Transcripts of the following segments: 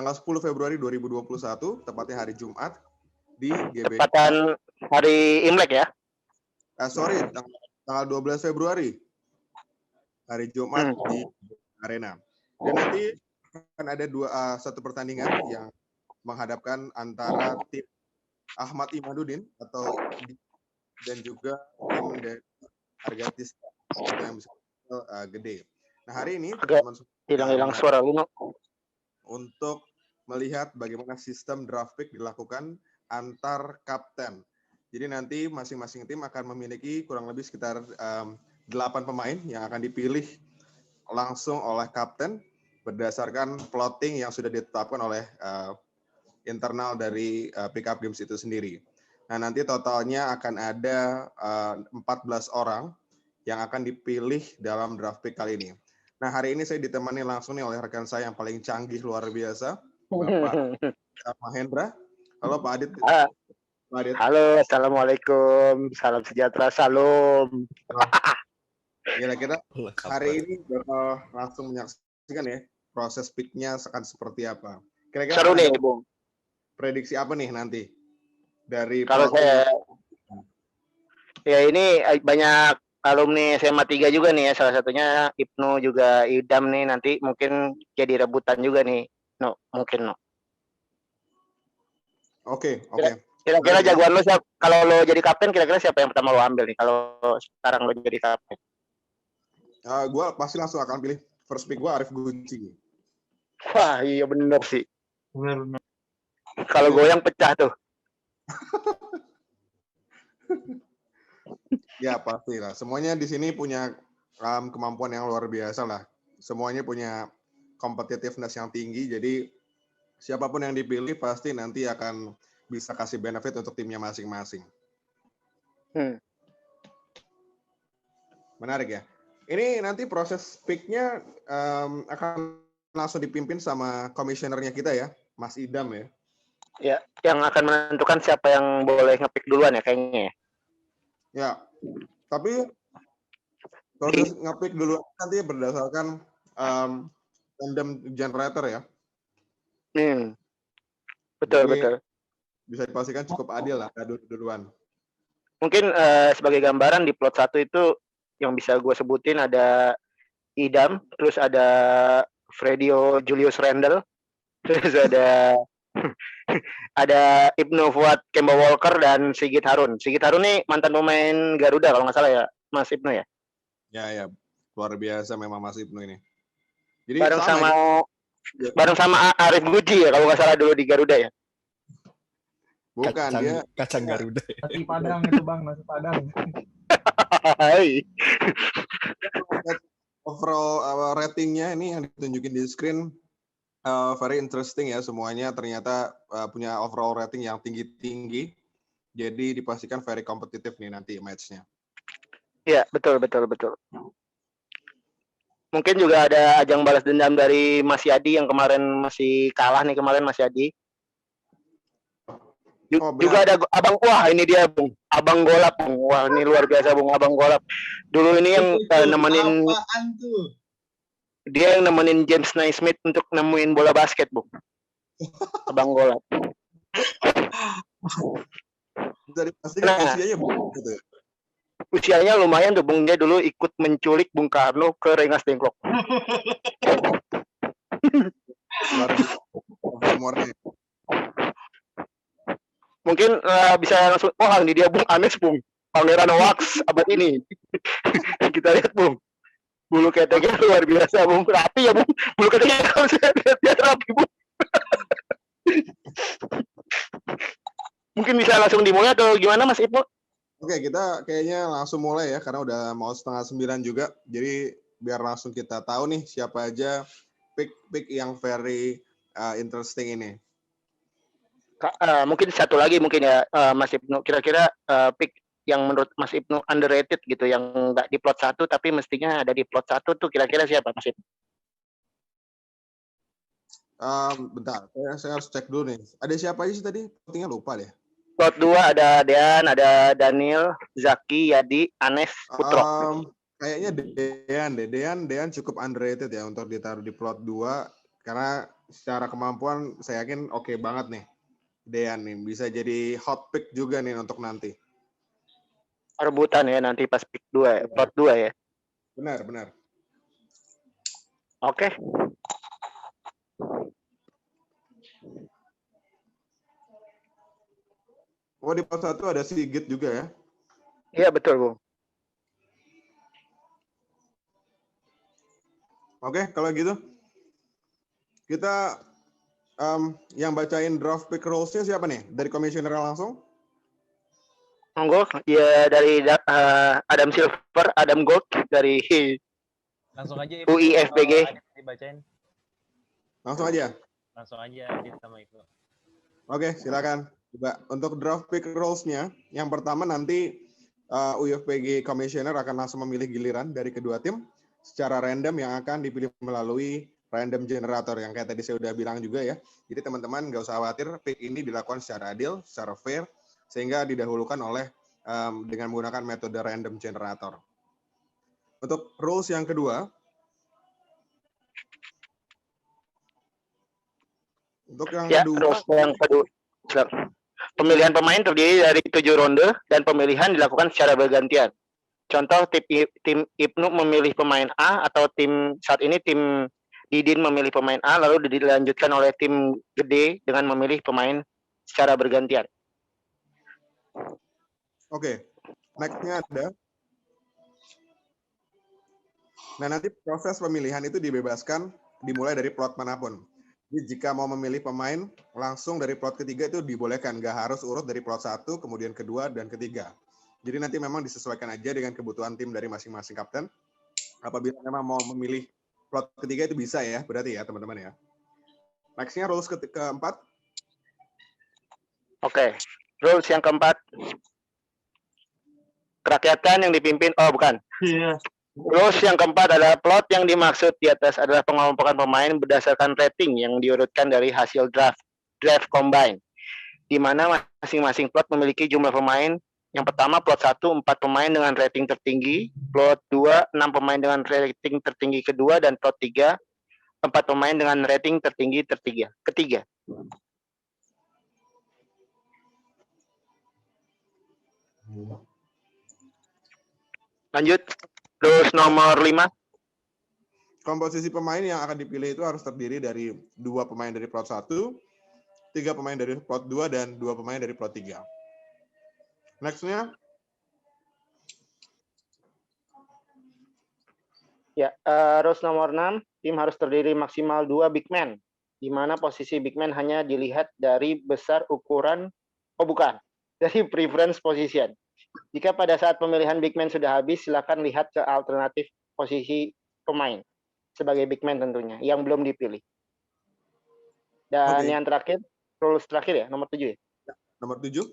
tanggal 10 Februari 2021, tepatnya hari Jumat di GBK. Tepatan hari Imlek ya? Sorry, tanggal 12 Februari, hari Jumat di Arena. Dan nanti akan ada satu pertandingan yang menghadapkan antara tim Ahmad Imaduddin atau dan juga tim dari Argatis yang bisa gede. Nah, hari ini teman-teman hilang suara lu, untuk melihat bagaimana sistem draft pick dilakukan antar kapten. Jadi nanti masing-masing tim akan memiliki kurang lebih sekitar 8 pemain yang akan dipilih langsung oleh kapten berdasarkan plotting yang sudah ditetapkan oleh internal dari Pick Up Games itu sendiri. Nah, nanti totalnya akan ada 14 orang yang akan dipilih dalam draft pick kali ini. Nah, hari ini saya ditemani langsung nih oleh rekan saya yang paling canggih luar biasa, Bapak Mahendra. Halo Pak Adit. Pak Adit. Halo, assalamualaikum, salam sejahtera, salam. Kira-kira hari ini bakal langsung menyaksikan ya proses pick-nya akan seperti apa. Kira-kira seru nih, Bung. Prediksi apa nih nanti dari kalau saya ya ini banyak alumni SMA 3 juga nih ya, salah satunya Ibnu juga Idam nih, nanti mungkin jadi rebutan juga nih. Mungkin. Oke. Kira-kira jagoan lo siapa? Kalau lo jadi kapten, kira-kira siapa yang pertama lo ambil nih kalau sekarang lo jadi kapten? Gue pasti langsung akan pilih first pick gue Arif Gunci. Wah, iya bener sih. Bener. Kalau goyang pecah tuh. Ya pasti lah. Semuanya di sini punya kemampuan yang luar biasa lah. Semuanya punya competitiveness yang tinggi. Jadi siapapun yang dipilih pasti nanti akan bisa kasih benefit untuk timnya masing-masing. Menarik ya. Ini nanti proses pick-nya akan langsung dipimpin sama komisionernya kita ya, Mas Idam ya. Ya, yang akan menentukan siapa yang boleh nge-pick duluan ya kayaknya ya. Ya, tapi proses nge-pick duluan nanti berdasarkan random generator ya. Betul. Bisa dipastikan cukup adil lah duluan. Mungkin sebagai gambaran di plot 1 itu yang bisa gue sebutin ada Idam, terus ada Fredio Julius Randle, terus ada Ibnu Fuad Kemba Walker dan Sigit Harun. Sigit Harun nih mantan pemain Garuda kalau nggak salah ya, Mas Ibnu ya? Ya, luar biasa memang Mas Ibnu ini. Jadi bareng sama Arif Guji ya kalau nggak salah dulu di Garuda ya? Bukan, dia kacang Garuda. Nasi Padang itu Bang, nasi Padang. Hai. Overall ratingnya ini yang ditunjukin di screen very interesting ya, semuanya ternyata punya overall rating yang tinggi-tinggi. Jadi dipastikan very kompetitif nih nanti match-nya. Iya, betul. Mungkin juga ada ajang balas dendam dari Mas Yadi yang kemarin masih kalah nih Mas Yadi. Juga ada Abang, wah ini dia Bung, Abang Golap Bung. Wah ini luar biasa Bung, Abang Golap. Dulu ini yang nemenin dia yang nemenin James Naismith untuk nemuin bola basket Bung. Abang Golap. Bisa dipastikan usianya Bung gitu. Usianya lumayan tuh Bung, dia dulu ikut menculik Bung Karno ke Rengas Dengklok. Mungkin bisa langsung, wah ini dia Bung Anes Bung, Pangeran Wax abad ini. Kita lihat Bung, bulu keteknya luar biasa Bung, rapi ya Bung, bulu keteknya kalau saya lihat rapi Bung. Mungkin bisa langsung dimulai atau gimana Mas Ipo? Oke, kita kayaknya langsung mulai ya, karena udah mau 8:30 juga. Jadi biar langsung kita tahu nih siapa aja pick yang very interesting ini. Mungkin satu lagi mungkin ya Mas Ibnu, kira-kira pick yang menurut Mas Ibnu underrated gitu, yang nggak di plot 1 tapi mestinya ada di plot 1 tuh kira-kira siapa Mas Ibnu? Bentar, saya harus cek dulu nih. Ada siapa aja sih tadi? Pentingnya lupa deh. Plot 2 ada Dean, ada Daniel, Zaki, Yadi, Anes, Putro. Kayaknya Dean cukup underrated ya untuk ditaruh di plot 2 karena secara kemampuan saya yakin oke banget nih. Dean nih bisa jadi hot pick juga nih untuk nanti. Rebutan ya nanti pas pick 2 ya, plot 2 ya. Benar, benar. Oke. Oh, di plot 1 ada Sigit juga ya? Iya betul, Bung. Oke, kalau gitu kita yang bacain draft pick rules-nya siapa nih? Dari komisioner langsung? Monggo, ya dari Adam Silver, Adam Gold dari Langsung aja UI FPG. Adit dibacain. Langsung aja. Langsung aja Adit sama Ibu. Oke, silakan. Coba untuk draft pick rules-nya, yang pertama nanti UFPG Commissioner akan langsung memilih giliran dari kedua tim secara random yang akan dipilih melalui random generator yang kayak tadi saya udah bilang juga ya. Jadi teman-teman nggak usah khawatir, pick ini dilakukan secara adil, secara fair, sehingga didahulukan oleh dengan menggunakan metode random generator. Untuk rules yang kedua, rules yang kedua, pemilihan pemain terdiri dari 7 ronde dan pemilihan dilakukan secara bergantian. Contoh tim Ibnu memilih pemain A atau tim saat ini tim Didin memilih pemain A lalu dilanjutkan oleh tim gede dengan memilih pemain secara bergantian. Oke, next-nya ada. Nah, nanti proses pemilihan itu dibebaskan dimulai dari plot manapun. Jadi jika mau memilih pemain langsung dari plot ketiga itu dibolehkan, nggak harus urut dari plot 1, kemudian kedua, dan ketiga. Jadi nanti memang disesuaikan aja dengan kebutuhan tim dari masing-masing kapten. Apabila memang mau memilih plot ketiga itu bisa ya, berarti ya teman-teman ya. Next-nya rules keempat. Oke, rules yang keempat. Kerakyatan yang dipimpin, Rules yang keempat adalah plot yang dimaksud di atas adalah pengelompokan pemain berdasarkan rating yang diurutkan dari hasil draft combine, di mana masing-masing plot memiliki jumlah pemain. Yang pertama plot 1, 4 pemain dengan rating tertinggi, plot 2, 6 pemain dengan rating tertinggi kedua, dan plot 3, 4 pemain dengan rating tertinggi ketiga. Lanjut. Terus nomor 5. Komposisi pemain yang akan dipilih itu harus terdiri dari 2 pemain dari plot 1, 3 pemain dari plot 2, dan 2 pemain dari plot 3. Next-nya. Ya, rules nomor 6, tim harus terdiri maksimal 2 big man, di mana posisi big man hanya dilihat dari besar ukuran, dari preference position. Jika pada saat pemilihan big man sudah habis, silakan lihat ke alternatif posisi pemain sebagai big man tentunya yang belum dipilih. Dan yang terakhir, rules terakhir ya, nomor 7 ya. Nomor 7.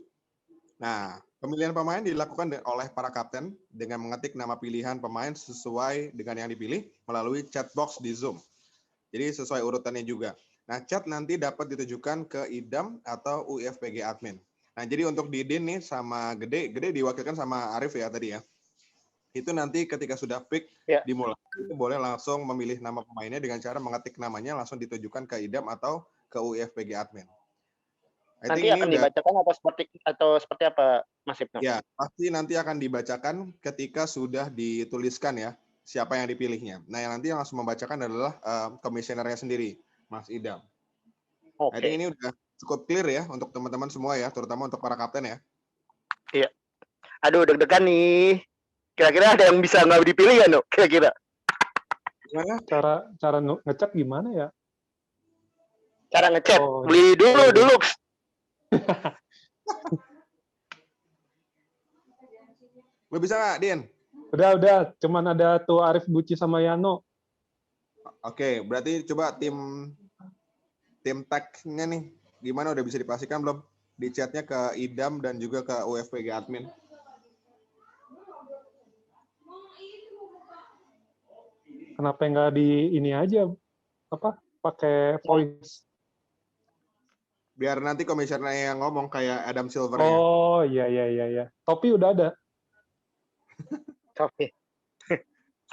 Nah, pemilihan pemain dilakukan oleh para kapten dengan mengetik nama pilihan pemain sesuai dengan yang dipilih melalui chat box di Zoom. Jadi sesuai urutannya juga. Nah, chat nanti dapat ditujukan ke Idam atau UFPG admin. Nah, jadi untuk Didin nih sama Gede diwakilkan sama Arif ya tadi ya. Itu nanti ketika sudah pick dimulai, itu boleh langsung memilih nama pemainnya dengan cara mengetik namanya langsung ditujukan ke Idam atau ke UFPG admin. Nanti akan dibacakan atau seperti apa, Mas Ibnu? Ya, pasti nanti akan dibacakan ketika sudah dituliskan ya siapa yang dipilihnya. Nah, yang nanti yang langsung membacakan adalah komisionernya sendiri, Mas Idam. Oke. Ini udah cukup clear ya untuk teman-teman semua ya, terutama untuk para kapten ya. Iya. Aduh, deg-degan nih. Kira-kira ada yang bisa nggak dipilih ya, No? Kira-kira. Gimana? Cara ngecek gimana ya? Cara ngecek. Beli dulu. Lo bisa nggak, Din? Udah. Cuman ada tuh Arif, Buci, sama Yano. Oke, berarti coba tim tag-nya nih. Gimana, udah bisa dipastikan belum? Di chatnya ke Idam dan juga ke UFPG admin. Kenapa nggak di ini aja? Pakai voice? Biar nanti komisionernya yang ngomong kayak Adam Silver. Oh, iya. Topi udah ada. Topi.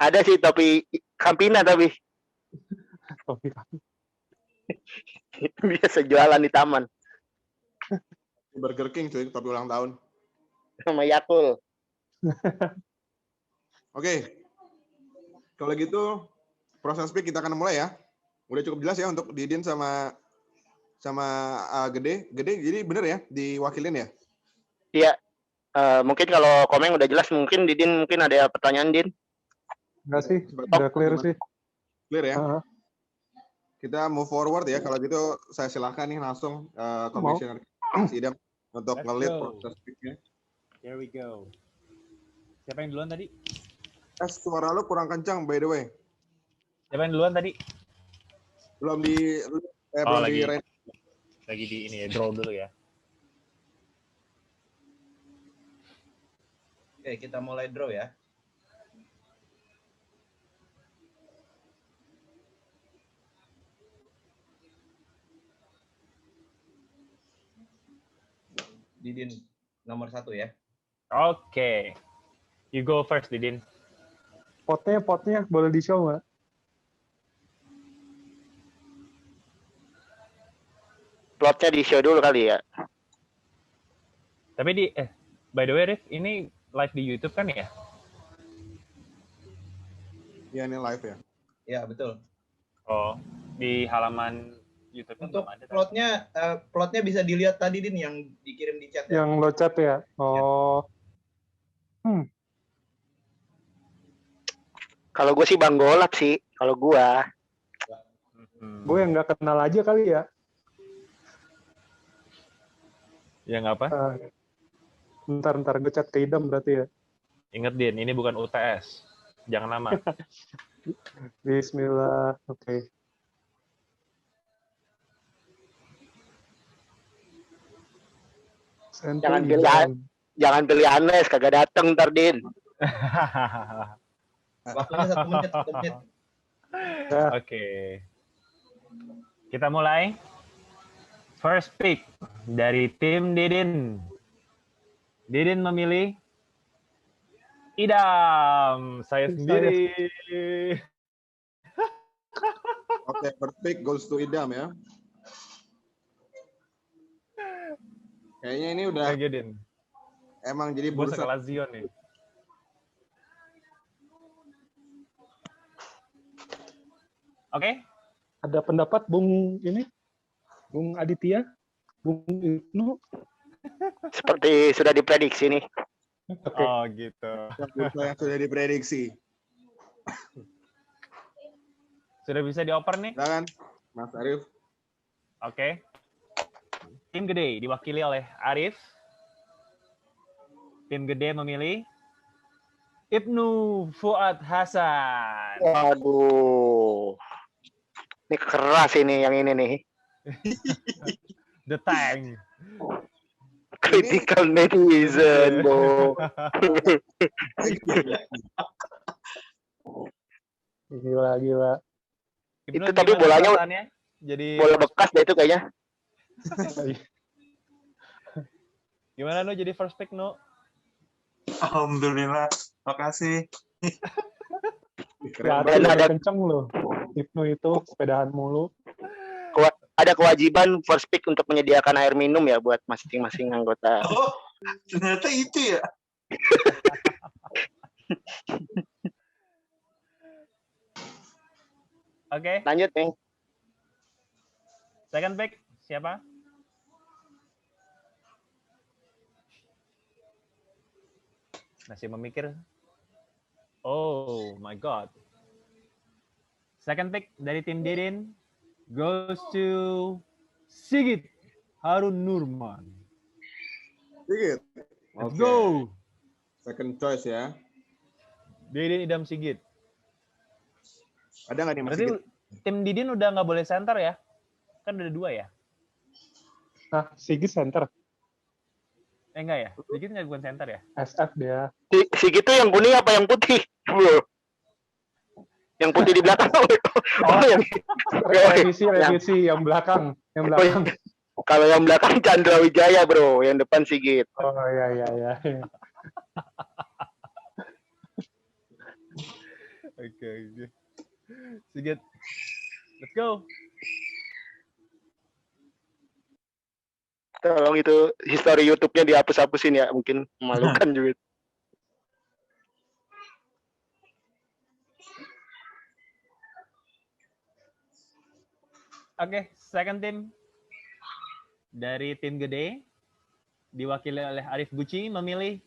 Ada sih topi Campina tapi. Topi. Biasa jualan di taman Burger King cuy, topi ulang tahun. sama Yakul. Oke. Kalau gitu proses pick kita akan mulai ya. Udah cukup jelas ya untuk Didin sama Gede. Gede jadi bener ya diwakilin ya? Iya. Mungkin kalau Komeng udah jelas, mungkin Didin mungkin ada pertanyaan Din. Enggak sih, udah clear sih. Clear ya? Heeh. Kita move forward ya. Kalau gitu saya silakan nih langsung Komisioner Idam untuk Let's nge-lead go. proses pick-nya. Here we go. Siapa yang duluan tadi? Suara lu kurang kencang by the way. Siapa yang duluan tadi? Belum di Oh, belum di lagi di ini ya, draw dulu ya. Oke, kita mulai draw ya. Didin nomor 1 ya. Oke. You go first, Didin. Potnya boleh di-show nggak? Plotnya di show dulu kali ya. Tapi by the way, Rif, ini live di YouTube kan ya? Ya ini live ya. Ya, betul. Oh, di halaman YouTube Untuk belum ada. plotnya bisa dilihat tadi Din yang dikirim di chat ya. Yang lo chat ya? Oh. Kalau gue sih Bang Golap sih. Kalau gue. Gue yang nggak kenal aja kali ya. Ya nggak apa? Ntar gue chat ke Idam berarti ya. Ingat, Din, ini bukan UTS. Jangan lama. Bismillah. Oke. Jangan pilih Anes, kagak dateng ntar Din. Waktunya 1 menit, 1 menit. Oke. Kita mulai. First pick dari tim Didin. Didin memilih Idam. Saya sendiri. Oke, first pick goes to Idam ya. Kayaknya ini udah Lagi, Din. emang jadi Bursa bursa. Lazio nih. Oke. Ada pendapat Bung Aditya, Bung Ibnu. Seperti sudah diprediksi nih. Oke. Oh, gitu. Bursa yang sudah diprediksi. Sudah bisa dioper nih? Silakan, Mas Arif. Oke. Tim gede diwakili oleh Arif. Tim gede memilih Ibnu Fuad Hasan. Waduh. Ini keras ini yang ini nih. The Tank. Critical netizen, Bo. Gila. Ibnu, Itu tapi gimana bolanya perasaannya? Jadi bola bekas deh itu kayaknya. gimana Nu jadi first pick, Nu? Alhamdulillah, makasih. Kelihatan ada kenceng loh. Ibnu itu sepedahan mulu. Ada kewajiban first pick untuk menyediakan air minum ya buat masing-masing anggota. Oh, ternyata itu ya. Oke. Lanjut nih. Second pick siapa? Masih memikir. Oh my god. Second pick dari tim Didin goes to Sigit Harun Nurman. Sigit. Let's Oke. go. Second choice ya. Didin Idam Sigit. Ada nggak nih Mas Berarti Sigit? tim Didin udah nggak boleh center ya? Kan ada 2 ya? Nah, Sigit center. Enggak ya? Sigit nggak bukan center ya? SF dia. Si gitu yang kuning apa yang putih? Bro. Yang putih di belakang. Oh, yang Revisi yang belakang. Yang belakang. kalau yang belakang Chandra Wijaya, Bro. Yang depan Sigit. Oh ya. Oke. Sigit. Let's go. Tolong itu history YouTube-nya dihapus-hapusin ya, mungkin memalukan juga. Oke, second team dari tim gede diwakili oleh Arif Gucci memilih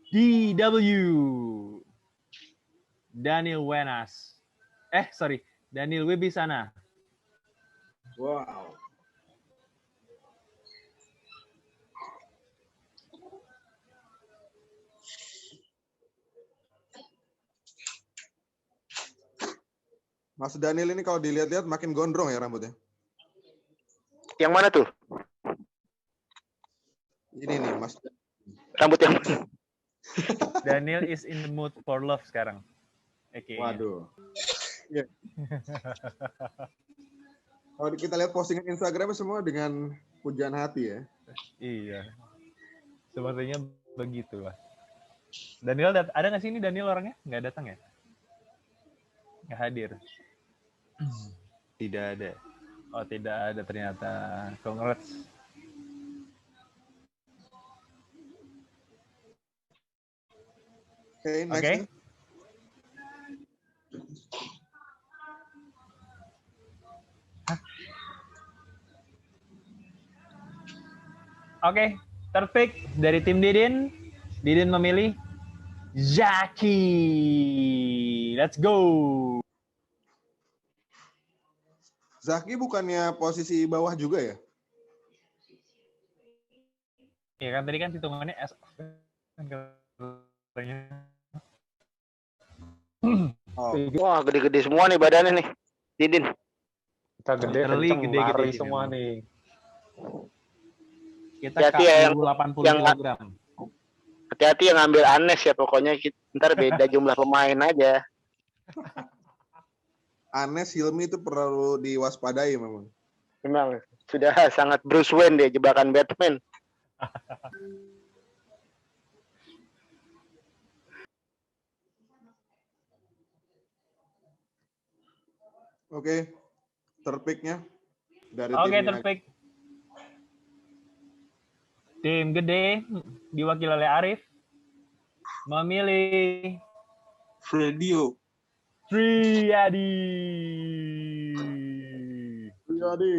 DW Daniel Wenas. Daniel Wibisana. Wow. Mas Daniel ini kalau dilihat-lihat makin gondrong ya rambutnya. Yang mana tuh? Ini nih, Mas. Rambut yang mana? Daniel is in the mood for love sekarang. Oke. Waduh. Ya. Kalau kita lihat postingan Instagram semua dengan pujian hati ya. Iya. Sepertinya begitu lah. Daniel ada nggak sih ini Daniel orangnya? Nggak datang ya? Nggak hadir. Tidak ada. Oh tidak ada ternyata. Congrats. Oke, next. Oke. Oke, third pick dari tim Didin. Didin memilih Zaki. Let's go. Zaki bukannya posisi bawah juga ya? Ya kan tadi kan hitungannya S. Oh, Wah, gede-gede semua nih badannya nih. Didin. Kita gede, Literally kenceng, gede-gede lari sini semua emang. nih. Kita Hati-hati ya, KU 80 yang- kilogram. Hati-hati yang ngambil Anes ya, pokoknya ntar beda jumlah pemain aja. Anes Hilmi itu perlu diwaspadai memang. Memang sudah sangat Bruce Wayne deh, jebakan Batman. Oke, terpicknya dari Oke, timnya. terpick. Tim gede diwakili oleh Arif memilih Fredio. Triadi. Jadi,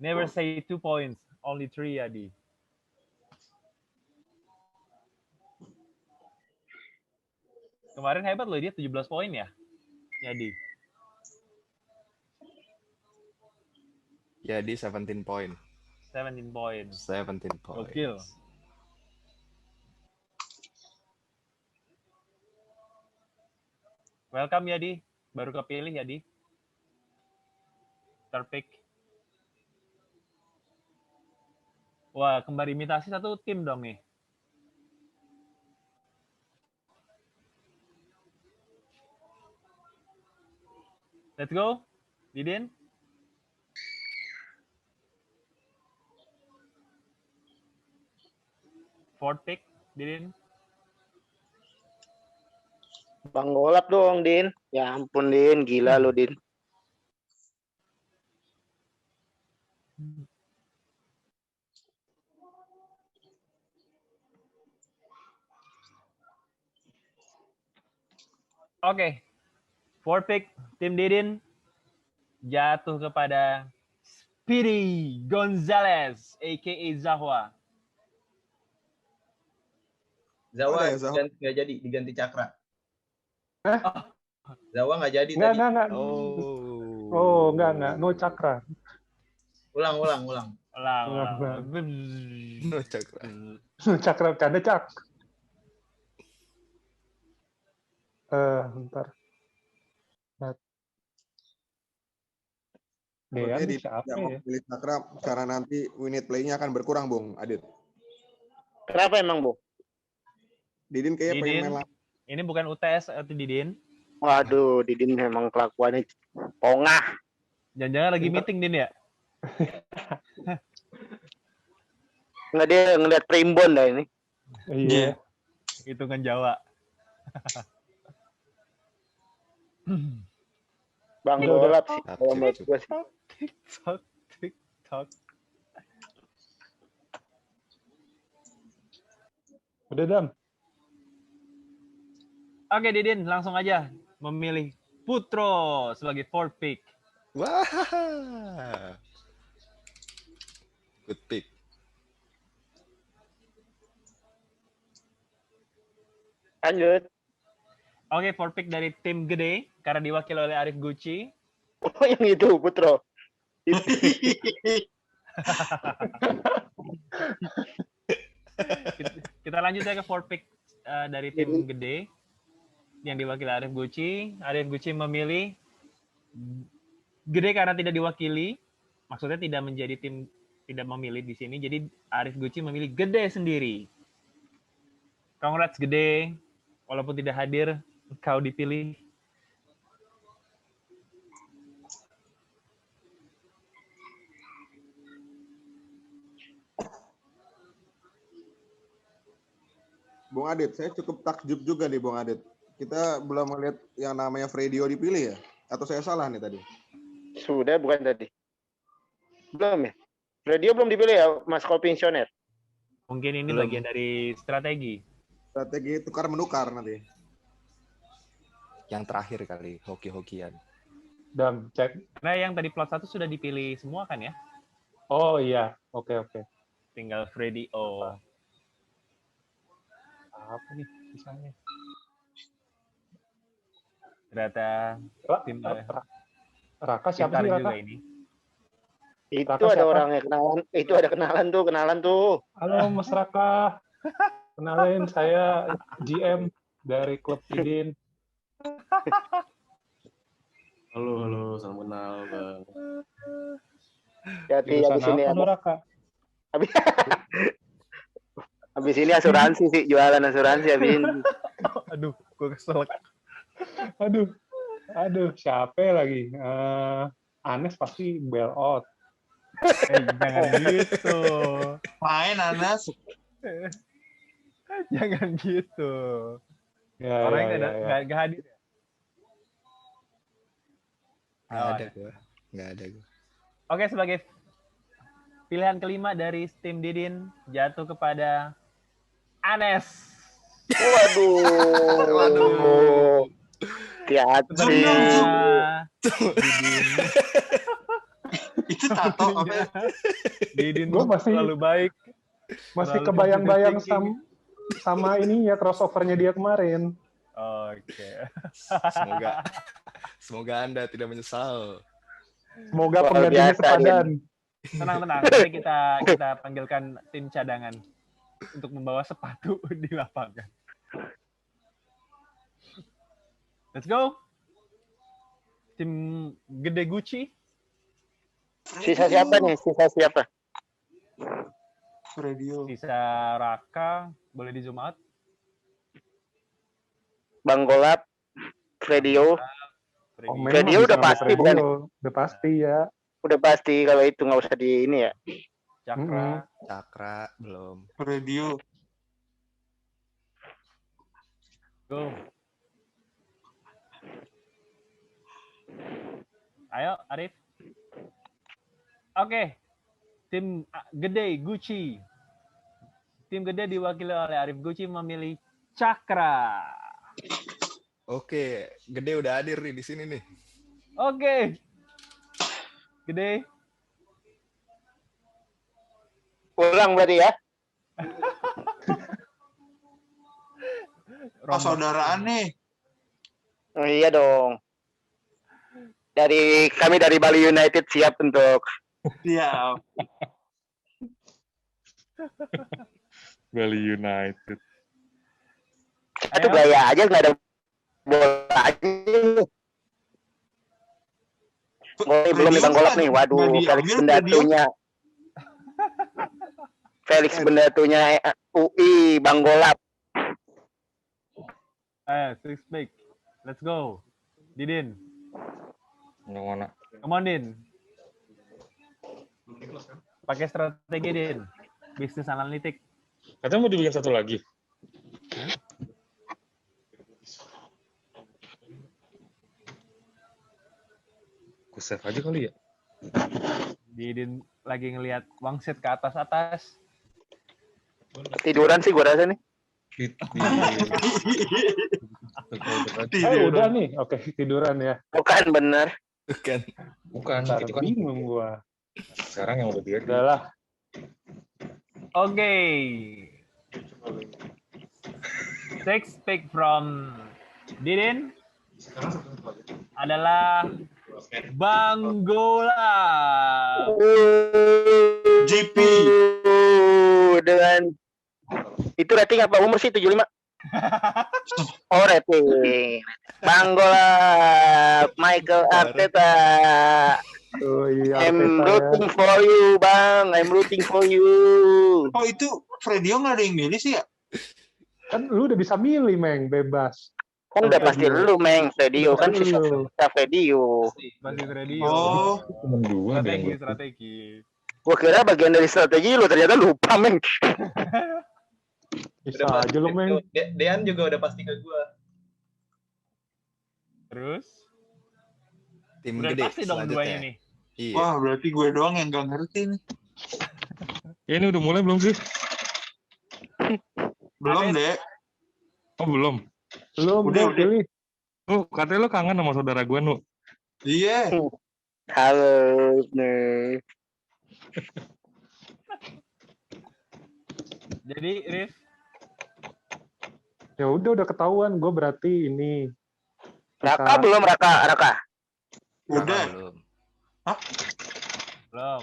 Never say 2 points, only 3 Adi. Kemarin hebat loh dia 17 poin ya. Yadi. Jadi 17 point. 17 points. 17 point. Gokil. Welcome Yadi. Baru kepilih Yadi. Terpick. Wah, kembar imitasi satu tim dong nih. Let's go. Didin. Fourth pick, Didin. Bang golap dong, Din. Ya ampun, Din. Gila lo, Din. Oke. Fourth pick, tim Didin jatuh kepada Speedy Gonzalez, a.k.a. Zahwa. Zawa Ada ya, Zawa? nggak jadi diganti Cakra. Hah? Zawa nggak jadi Enggak, tadi. enggak. Oh. Oh, enggak. No Cakra. Ulang. Ulang. No Cakra. No Cakra, bercanda, Cak. Bentar. Sepertinya Dean di siapa tidak mau ya? pilih Cakra karena nanti minute play-nya akan berkurang, Bung Adit. Kenapa emang, Bu? Didin kayaknya pengen Didin. main lagi. Ini bukan UTS atau Didin. Waduh, Didin memang kelakuannya pongah. Jangan-jangan lagi meeting Din ya? Nggak, dia ngeliat primbon dah ini. Iya. Hitungan Jawa. Bang Udah. golap sih. Tapi Kalau menurut gue sih. TikTok. Udah, Dam. Oke, Didin, langsung aja memilih Putro sebagai fourth pick. Wah. Good pick. Lanjut. Oke, fourth pick dari tim gede karena diwakili oleh Arif Gucci. Oh, yang itu, Putro. Kita lanjut ya ke fourth pick dari tim gede yang diwakili Arif Gucci. Arif Gucci memilih gede karena tidak diwakili, maksudnya tidak menjadi tim, tidak memilih di sini. Jadi Arif Gucci memilih gede sendiri. Congrats gede, walaupun tidak hadir, kau dipilih. Bung Adit, saya cukup takjub juga nih Bung Adit. Kita belum melihat yang namanya Fredio dipilih ya? Atau saya salah nih tadi? Sudah, bukan tadi. Belum ya? Radio belum dipilih ya, Mas Pensioner. Mungkin ini Belum. bagian dari strategi. Strategi tukar-menukar nanti. Yang terakhir kali, hoki-hokian. Dam, cek. Karena yang tadi plot 1 sudah dipilih semua kan ya? Oh iya, oke. Tinggal Freddy O. Apa nih misalnya? Ternyata tim Raka siapa pintar sih juga Raka? ini. Itu Raka ada siapa? orangnya kenalan. Itu ada kenalan tuh. Halo Mas Raka. Kenalin saya GM dari klub Tidin. Halo, salam kenal, Bang. Jadi Jurusan habis ini apa lo Raka? habis ini asuransi sih, jualan asuransi habis ini. Aduh, gue kesel. Aduh, siapa lagi? Anes pasti bail out. Jangan gitu. Main Anas. Jangan gitu. Ya, Orangnya ya. nggak hadir ya? Nggak Oh, ada gue. Nggak ada gue. Oke, sebagai pilihan kelima dari tim Didin jatuh kepada Anes. Waduh. Hati-hati. Sebenarnya Didin, Itu tato apa? Didin Gua masih- selalu baik. Masih Terlalu kebayang-bayang positive sama ini ya crossovernya dia kemarin. Oke. Semoga Anda tidak menyesal. Semoga Luar penggantinya biasa, sepadan. Tenang. Nanti kita panggilkan tim cadangan untuk membawa sepatu di lapangan. Let's go. Tim gede Gucci. Sisa siapa nih? Sisa siapa? Radio. Sisa Raka. Boleh di zoom out. Bang Golap, Fredio. Freddy. memang Radio bisa udah ngambil pasti, radio. bukan? Udah pasti ya. Udah pasti kalau itu nggak usah di ini ya. Cakra. Cakra belum. Radio. Go. Ayo, Arif. Oke. Tim gede Gucci. Tim gede diwakili oleh Arif Gucci memilih Cakra. Oke, gede udah hadir nih di sini nih. Oke. Gede. Ulang berarti ya. Persaudaraan nih. Oh, iya dong. Kami dari Bali United siap untuk Siap. Bali United. itu gaya aja nggak ada bola aja. Belum nih Bang Golap nih. Waduh, Felix Bendatunya UI Bang Golap. Six pick. Let's go. Didin. Yang mana? Come on, Din. Pakai strategi, Din. Bisnis analitik. Katanya mau dibikin satu lagi. Aku save aja kali ya. Didin lagi ngelihat wangsit ke atas-atas. Tiduran sih gua rasa nih. Udah nih. Oke, tiduran ya. Bukan bener. Bukan. Bukan, Ntar itu kan bingung gua. sekarang yang udah biar. Udahlah. Oke. Six pick from Didin adalah Banggola. JP. Dengan itu rating apa umur sih 75? Oh rating. Banggola Michael Arteta. Oh iya, I'm Arteta ya. rooting for you, Bang. I'm rooting for you. Oh itu Fredio nggak ada yang milih sih ya? Kan lu udah bisa milih, Meng, bebas. Kan udah pasti lu, Meng. Fredio kan Lu. sisa Fredio. Masih radio. Oh, Cuma dua deh yang Strategi. Gua kira bagian dari strategi lu, ternyata lupa, Meng. Bisa aja lu, Meng. Dean juga udah pasti ke gua. Terus? Tim Udah gede pasti dong duanya selanjutnya. nih. Iya. wah berarti gue doang yang nggak ngerti nih. Ya ini udah mulai belum sih? Belum deh. Oh belum. Belum, Udah, udah pilih. Oh katanya lo kangen sama saudara gue Nu. Iya. Halo, nih. Jadi, Rif, Ya udah ketahuan. Gue berarti ini. Raka belum, Raka. Udah. Belum.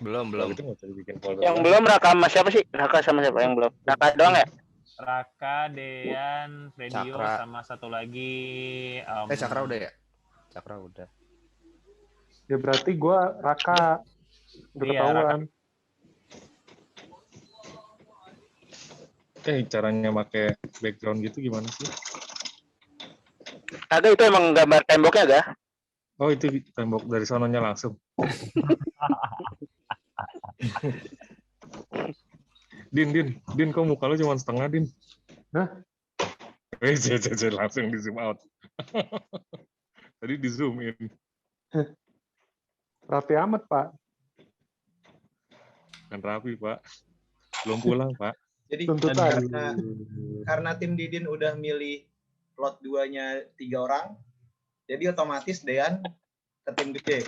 belum. Belum. Itu nggak usah dibikin folder. Yang belum Raka sama siapa sih? Raka sama siapa yang belum? Raka doang ya? Raka, Dean, Fredio, Cakra. sama satu lagi. Cakra udah ya? Cakra udah. Ya berarti gue Raka. Udah Iya, ketahuan. Caranya pakai background gitu gimana sih? Kagak, itu emang gambar temboknya gak? Oh itu di tembok dari sononya langsung. Din, kok muka lu cuma setengah, Din? Hah? Langsung di zoom out. Tadi di zoom in. Rapi amat, Pak. Kan rapi, Pak. Belum pulang, Pak. Jadi Tuntutan. karena tim Didin udah milih plot 2-nya 3 orang, jadi otomatis Dean ke tim gede.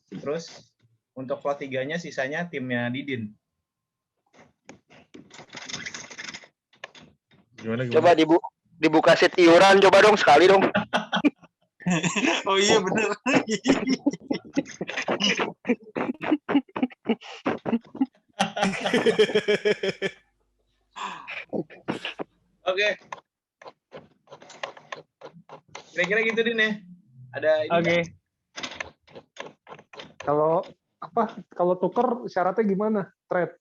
Terus untuk plot 3-nya sisanya timnya Didin. Gimana? Coba dibuka set iuran, coba dong sekali dong. Oh iya bener. Oke. Kira-kira gitu Din ya. Ada ini Oke. nggak? Kalau tuker syaratnya gimana? Trade.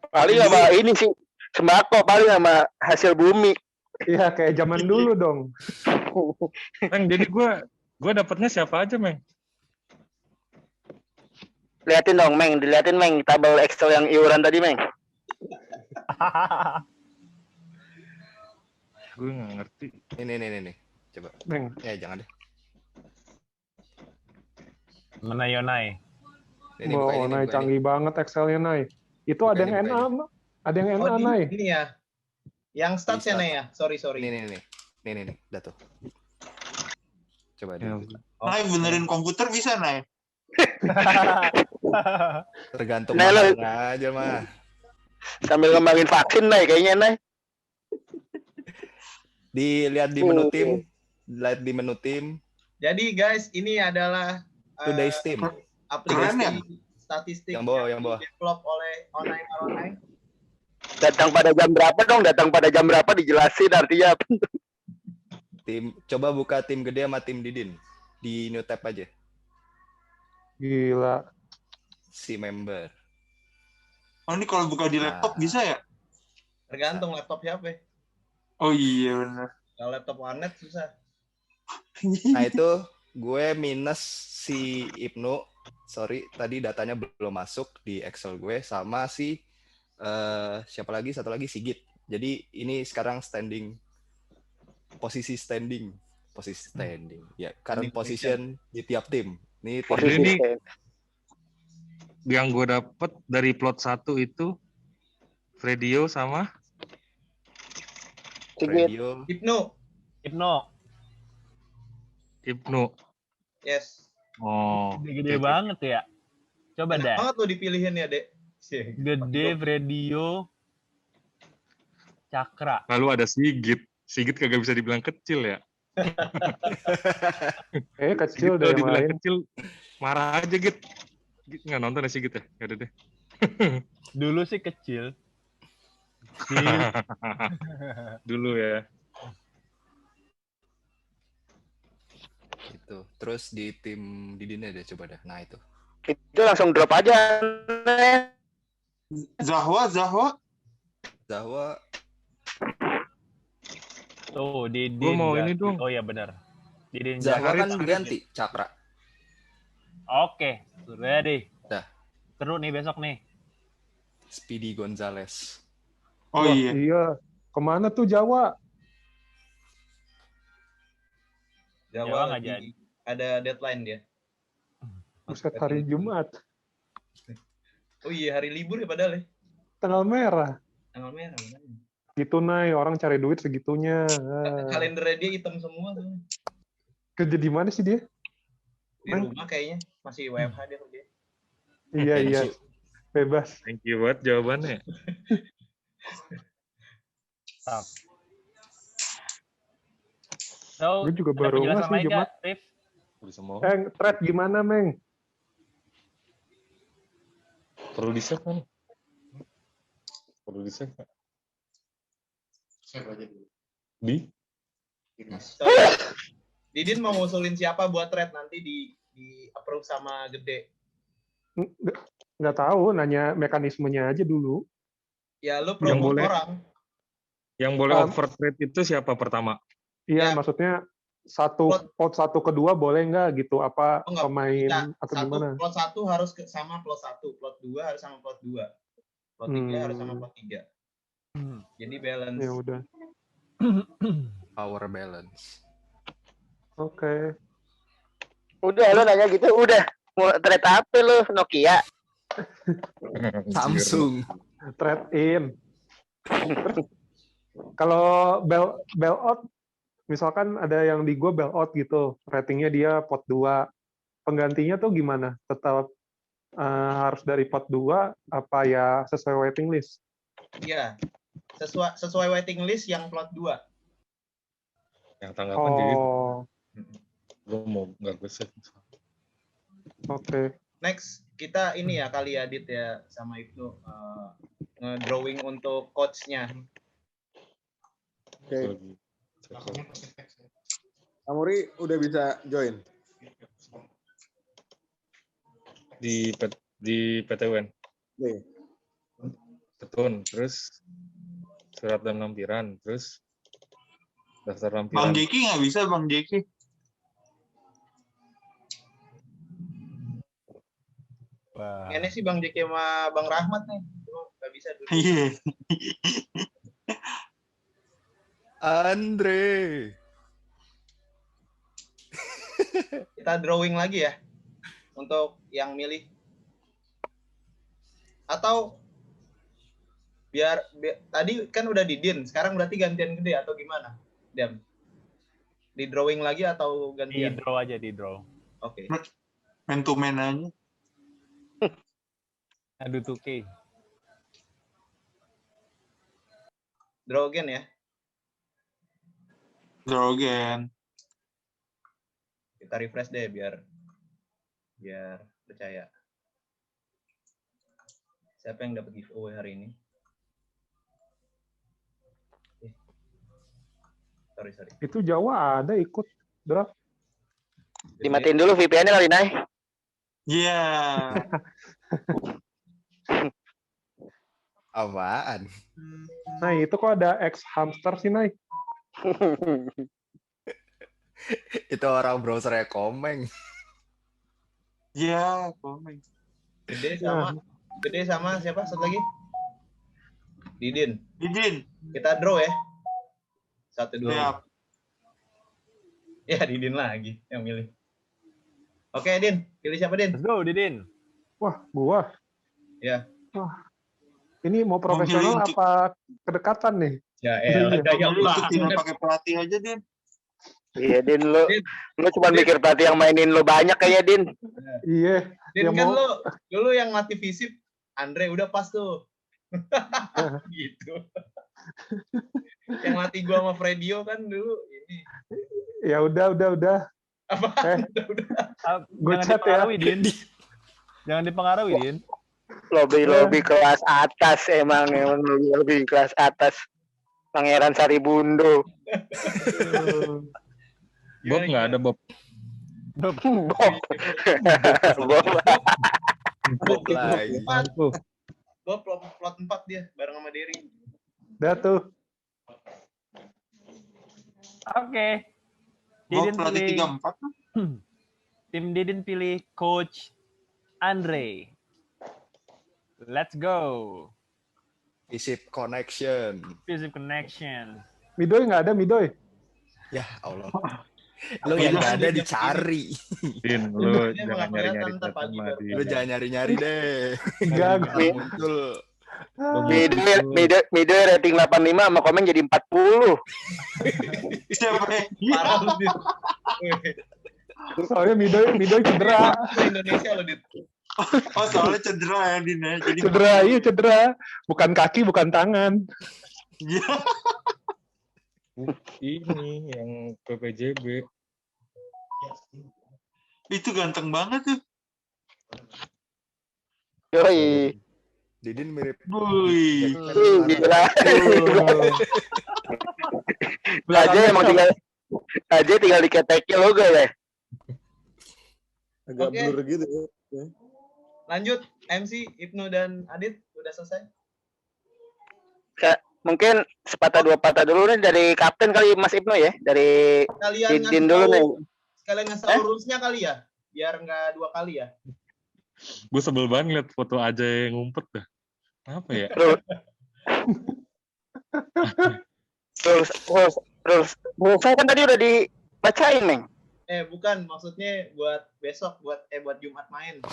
Paling sama ini sih sembako, paling sama hasil bumi. Iya, kayak zaman dulu dong. Meng, jadi gue dapetnya siapa aja, Meng? Liatin dong, Meng. Diliatin, Meng. Tabel Excel yang iuran tadi, Meng. Gue nggak ngerti. Ini. Coba. Meng. Ya jangan deh. Mana Yonai? Ini Wah, buka ini, Nay, buka ini. canggih banget Excelnya, Nay. Itu Buka ada ini, yang buka NA, ada yang NA, Oh, Nay. ini ya. Yang statsnya Di nih ya. Sorry. Nih. Udah tuh. Coba Ya, deh. Nay benerin komputer bisa Nay. Tergantung Nah, lo- mahalnya aja mah. Sambil ngembangin vaksin, Nay. Kayaknya, Nay. Dilihat di menu tim. Lihat di menu tim. Jadi guys, ini adalah Today's team. Keren ya? aplikasi statistik Yang bawah. develop oleh online. Datang pada jam berapa dong? Datang pada jam berapa dijelasin artinya apa? Coba buka tim gede sama tim Didin. Di new tab aja. Gila. Si member. Oh ini kalau buka di laptop bisa ya? Tergantung laptop siapa. Oh iya bener. Kalau laptop warnet susah. Nah itu gue minus si Ibnu. Sorry, tadi datanya belum masuk di Excel gue. Sama si siapa lagi? Satu lagi Sigit. Jadi ini sekarang posisi standing. Ya, current position di tiap tim. Ini tim Posisi Ini- stand. Yang gue dapet dari plot 1 itu Fredio sama Sigit. Radio. Ibnu. Ibnu. Yes. Oh, Gede-gede oke, oke. banget ya. Coba Enak dah. banget lo dipilihin ya, Dek. Gede, Radio, Cakra. Lalu ada Sigit. Sigit kagak bisa dibilang kecil ya. Kecil Sigit deh kalau yang dibilang lain. kecil, marah aja Git. Git nggak nonton ya Sigit ya? Yaudah deh. Dulu sih kecil. Kecil. Dulu ya. Itu. Terus di tim Didinnya deh coba dah. Nah, itu. Itu langsung drop aja. Nen. Zahwa. Zahwa Tuh, Didin. Gua mau ini Jaki. dong. Oh iya benar. Didin Zahwa Jaki. kan ganti Cakra. Oke, ready. Dah. Seru nih besok nih. Speedy Gonzales. Oh Wah, iya. iya. Kemana tuh Jawa? Jawa nggak lagi jadi. ada deadline dia. Buset, hari Jumat. Oh iya, hari libur ya padahal ya. Tanggal merah. Tanggal merah. Benar. Gitu, Nay. Orang cari duit segitunya. Kalendernya dia hitam semua tuh. Kerja di mana sih dia? Di rumah kayaknya. Masih WFH dia. Iya. Bebas. Thank you buat jawabannya. So, Gue juga ada baru penjelasan nggak sih lain Jumat. nggak, Rif? Bisa mau. Thread gimana, Meng? Perlu di-save kan? Perlu di-save nggak? Di? So, Didin mau ngusulin siapa buat thread nanti di approve sama Gede. Nggak tahu, nanya mekanismenya aja dulu. Ya lu Yang promote boleh. orang. Yang boleh Um, overtrade itu siapa pertama? Iya, Ya. maksudnya pot satu kedua boleh nggak gitu? Apa Oh, nggak pemain bisa. atau gimana? Plot 1 harus sama plot 1, plot 2 harus sama plot 2. Plot 3 harus sama plot 3. Jadi balance. Ya udah. Power balance. Oke. Udah lo nanya gitu, udah. Mau thread apa lo? Nokia. Samsung. Trade in. Kalau bail out, misalkan ada yang di gue bail out gitu, ratingnya dia pot 2. Penggantinya tuh gimana? Tetap harus dari pot 2 apa ya sesuai waiting list? Iya. Sesuai waiting list yang plot 2. Yang tanggapan jadi Oh, gue mau nggak gue save. oke. Next, kita ini ya kali ya Dit ya sama Ibnu ngedrawing untuk coach-nya. Oke. Amuri udah bisa join. Di PTWN. Oke. Betul. Terus surat dan lampiran. Terus daftar lampiran. Bang Jeki nggak bisa, Bang Jeki. Wah. Ini sih Bang Jeki sama Bang Rahmat nih. Cuma nggak bisa dulu. Iya. Andre. Kita drawing lagi ya untuk yang milih. Atau biar tadi kan udah Didin, sekarang berarti gantian Gede atau gimana? Dem. Di drawing lagi atau Di gantian? draw aja, di draw. Oke. Man to man aja. Aduh 2K. Draw again ya. Draw again. Kita refresh deh biar percaya. Siapa yang dapat giveaway hari ini? Sorry. Itu Jawa ada ikut draft. Dimatiin dulu VPN-nya kali, Nay. Iya. Apaan? Nah, itu kok ada X hamster sih, Nay? Itu orang browsernya Komeng. Iya, komen. Gede sama siapa? Satu lagi? Didin. Didin. Kita draw ya. 1 2. Siap. Ya, Didin lagi yang milih. Oke, Din. Pilih siapa, Din? Let's go, Didin. Wah, gua. Ya. Wah. Ini mau profesional Memilih apa kedekatan nih? Ya elah, gaya Memilih untuk tidak banget. pakai pelatih aja, Din. Iya, Din, Din, lu cuma Din. mikir pelatih yang mainin lu banyak kayak Din. Iya. Din Ya kan mau. lu yang latih fisip, Andre udah pas tuh. Gitu. Yang latih gua sama Fredio kan dulu ini. Ya udah. Apa? Gue Jangan chat ya. dipengaruhi, Din. Jangan dipengaruhi, Din. Lobby kelas atas emang lebih kelas atas. Pangeran Saribundo. Bob nggak ada Bob. Bob. Bob lagi. Bob plot 4 dia bareng sama Derry. Udah tuh. Oke. Bob Didin pelatih pilih 3-4. tim Didin pilih coach Andre. Let's go. Visip connection. Physical connection. Midoy nggak ada, Midoy. Ya Allah. Lu yang nggak ada dicari. Din, lu Dia jangan bakal nyari-nyari kelihatan ntar chat pagi sama baru. Din. Lu jangan nyari-nyari deh. Enggak, Nggak muncul. Mide rating 85 sama komen jadi 40. Siapa nih? Parah lu, Dit. soalnya Midoy cedera. Itu Indonesia lo, Dit. Oh, soalnya cedera ya, Din. Ya. Jadi Cedera. Bukan kaki, bukan tangan. Iya. Ini yang PPJB. Itu ganteng banget tuh. Yoi. Didin mirip. Wih. Gila. Aja tinggal diketekin logo ya. Agak Oke. blur gitu ya. Lanjut, MC, Ibnu dan Adit udah selesai. Mungkin sepatah dua patah dulu nih dari kapten kali Mas Ibnu ya. Dari Kalian Didin dulu nih. Sekalian ngasih tahu rules-nya kali ya, biar nggak 2 kali ya. Gue sebel banget liat foto aja yang ngumpet dah. Apa ya? Terus saya kan tadi udah dibacain, Neng. Bukan, maksudnya buat besok, buat Jumat main.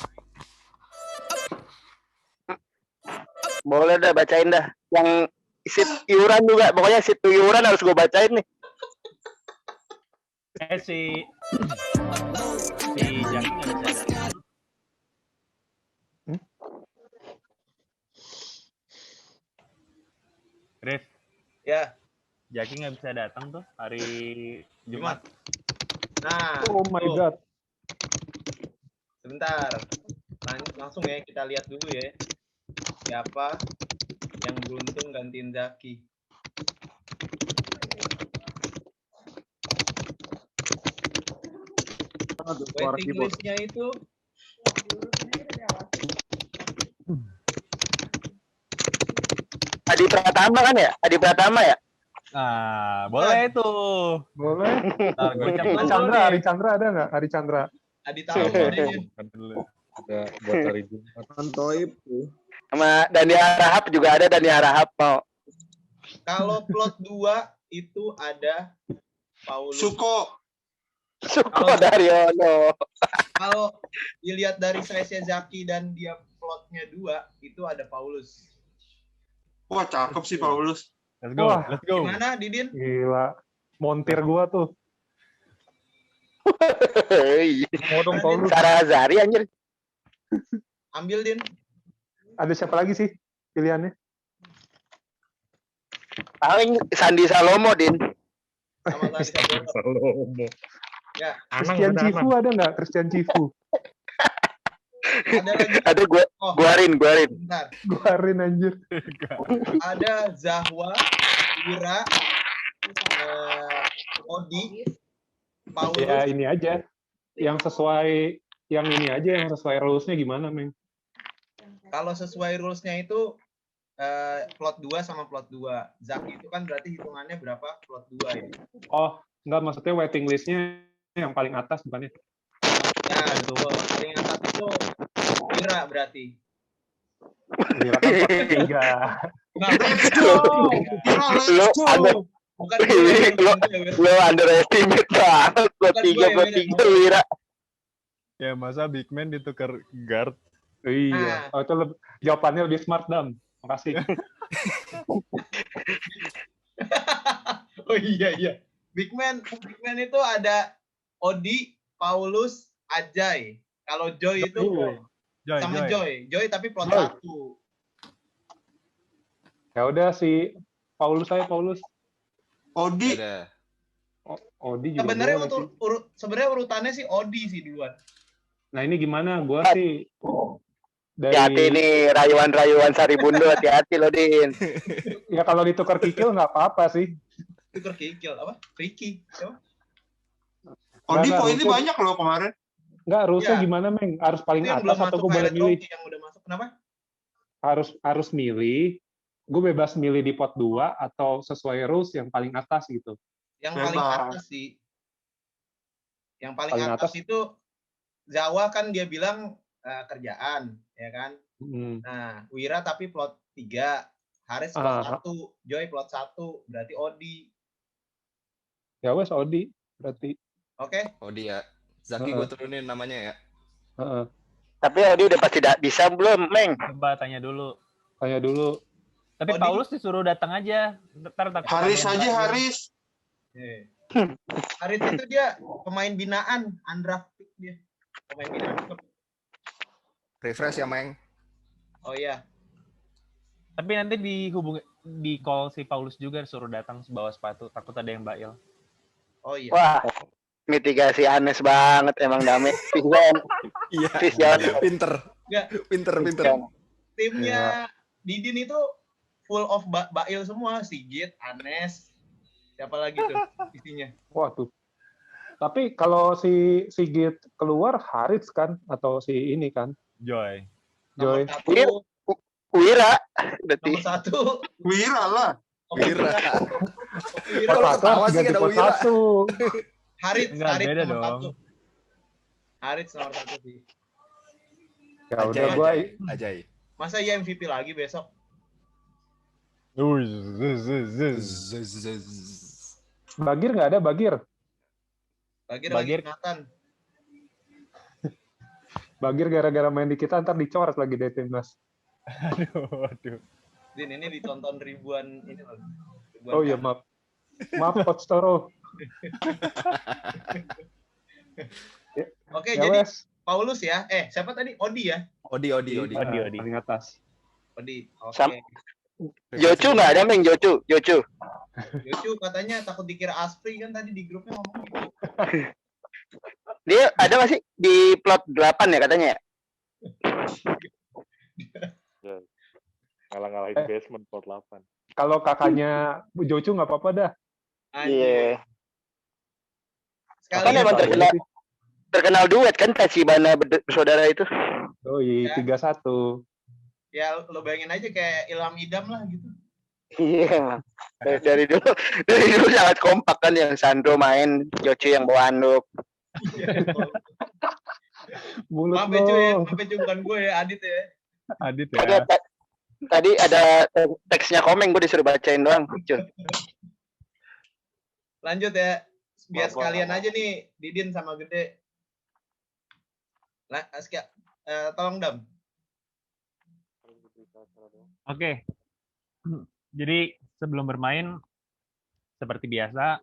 Boleh dah bacain dah. Yang sit iuran juga, pokoknya sit iuran harus gue bacain nih. Si Jaki nggak bisa datang. Rif, Ya, Jaki nggak bisa datang tuh hari Jumat. nah. Oh my tuh. god. Sebentar. Langsung ya, kita lihat dulu ya. Siapa yang beruntung gantiin Zaki. Waiting list-nya itu Adi Pratama kan ya? Adi Pratama ya? Nah, boleh tuh. Boleh. Nah, gue cap Ari Chandra, Ari Chandra ada nggak? Ari Chandra. Adi tahu deh. Ada buat hari Jumat. Antoib tuh. Sama Dani Harahap juga ada Dani Harahap mau. Kalau plot 2 itu ada Paulus. Suko. Suko Daryono. Kalau dilihat dari size-nya Zaki dan dia plotnya 2, itu ada Paulus. Wah, cakep sih Paulus. Let's go, Wah. let's go. Gimana, Didin? Gila. Montir gua tuh. Mau dong, Paulus. Sarah Azari anjir. Ambil, Din. Ada siapa lagi sih pilihannya? Paling Sandi Salomo, Din. Sama tadi Salomo. Salomo. Ya, Christian Cifu ada nggak? Christian Cifu. ada lagi. Ada guarin. Bentar. Guarin anjir. Ada Zahwa, Ira, Odi, Paulus. Ya ini aja. Yang sesuai rules-nya gimana, Meng? Kalau sesuai rules-nya itu plot 2 sama plot 2. Zaki itu kan berarti hitungannya berapa plot 2 ya? Oh, enggak, maksudnya waiting list-nya yang paling atas bukannya? Ya, betul. Paling atas itu Ira berarti. Gila kan plot 3. Nah, bukan Lo underestimate banget. Plot 3 Wira. Ya masa big man ditukar guard. Iya. Oh, itu jawabannya lebih smart, Dam. Makasih. Oh iya. Big man itu ada Odi, Paulus, Ajay. Kalau Joy itu sama Joy. Joy tapi plot Joy. 1. Ya udah si Paulus saya Paulus. Odi. Udah. Odi juga Sebenarnya boleh sih. sebenarnya urutannya sih Odi sih duluan. Nah ini gimana? Gua sih Hati-hati dari nih rayuan-rayuan Saribundo, hati-hati lo Din. ya kalau ditukar kikil nggak apa-apa sih. Tukar kikil apa? Ricky. Siapa? Odi Nggak, poinnya Rusnya- banyak loh kemarin. Nggak, harusnya Iya. gimana, Meng? Harus paling Itu yang atas belum atau masuk gue boleh Pilot milih? Rocky yang udah masuk. Kenapa? Harus milih. Gue bebas milih di pot 2 atau sesuai rules yang paling atas gitu. Yang Bebas. paling atas sih. Yang paling Paling atas atas. itu Zawa kan dia bilang kerjaan, ya kan? Hmm. Nah, Wira tapi plot 3, Haris plot 1, Joy plot 1, berarti Odi. Ya wes Odi berarti. Oke? Odi ya. Zaki gue turunin namanya ya. Heeh. Tapi Odi udah pasti bisa belum, Meng? Coba tanya dulu. Tanya dulu. Tapi Odi. Paulus disuruh datang aja. Ntar takut Haris ada yang aja terakhir. Haris. Haris itu dia pemain binaan, undrafted dia. Pemain binaan. Refresh ya, Meng. Oh iya. Tapi nanti di call si Paulus juga suruh datang bawa sepatu. Takut ada yang bail. Oh iya. Wah, mitigasi Anes banget emang Dame. Vision. Iya. Vision. Pinter. Enggak. Pinter. Timnya Didin itu full of bail semua. Sigit, Anes. Siapa lagi tuh isinya? Waduh. Tapi kalau si Sigit keluar Haris kan atau si ini kan? Joy. Joy. Nomor 1. Wira. Berarti. Nomor 1. Wira lah. Wira. Wira. Kalau ketawa sih ganti ada pot Wira. 1. Haris Enggak, beda nomor dong. 1. Haris nomor 1 sih. Ya udah gua Ajay. Masa ya MVP lagi besok? Bagir nggak ada Bagir. Bagir Bagir. lagi Nathan. Bagir gara-gara main di kita ntar dicoret lagi dari timnas. Aduh. Din ini ditonton ribuan ini loh. Ribuan Oh iya kali. maaf. Maaf Coach Toro. Oke, Ya jadi wes. Paulus ya. Siapa tadi? Odi ya? Odi. Odi. Paling atas. Odi. Oke. Sam- Jocu nggak ada, Meng? Jocu. Yucu katanya takut dikira Aspri kan tadi di grupnya ngomong gitu. Dia ada nggak sih di plot 8 ya katanya ya? Ngalah-ngalahin basement port 8. Kalau kakaknya Bu Jocu nggak apa-apa dah. Iya. Sekali Kan emang terkenal duet kan Tachibana bersaudara itu. Oh iya, Ya. 3-1. ya lo bayangin aja kayak Ilham Idam lah gitu. Iya. Dari dulu sangat kompak kan yang Sandro main, Jocu yang bawa anduk. Mulut Maaf ya cuy, lo. maaf ya cuy, bukan gue ya, Adit ya. Adit Ada, ya. tadi ada teksnya Komeng, gue disuruh bacain doang. Cuy. Lanjut ya, biar Bapak, sekalian bapak. aja nih Didin sama Gede. Nah, tolong Dam. Oke. Jadi sebelum bermain seperti biasa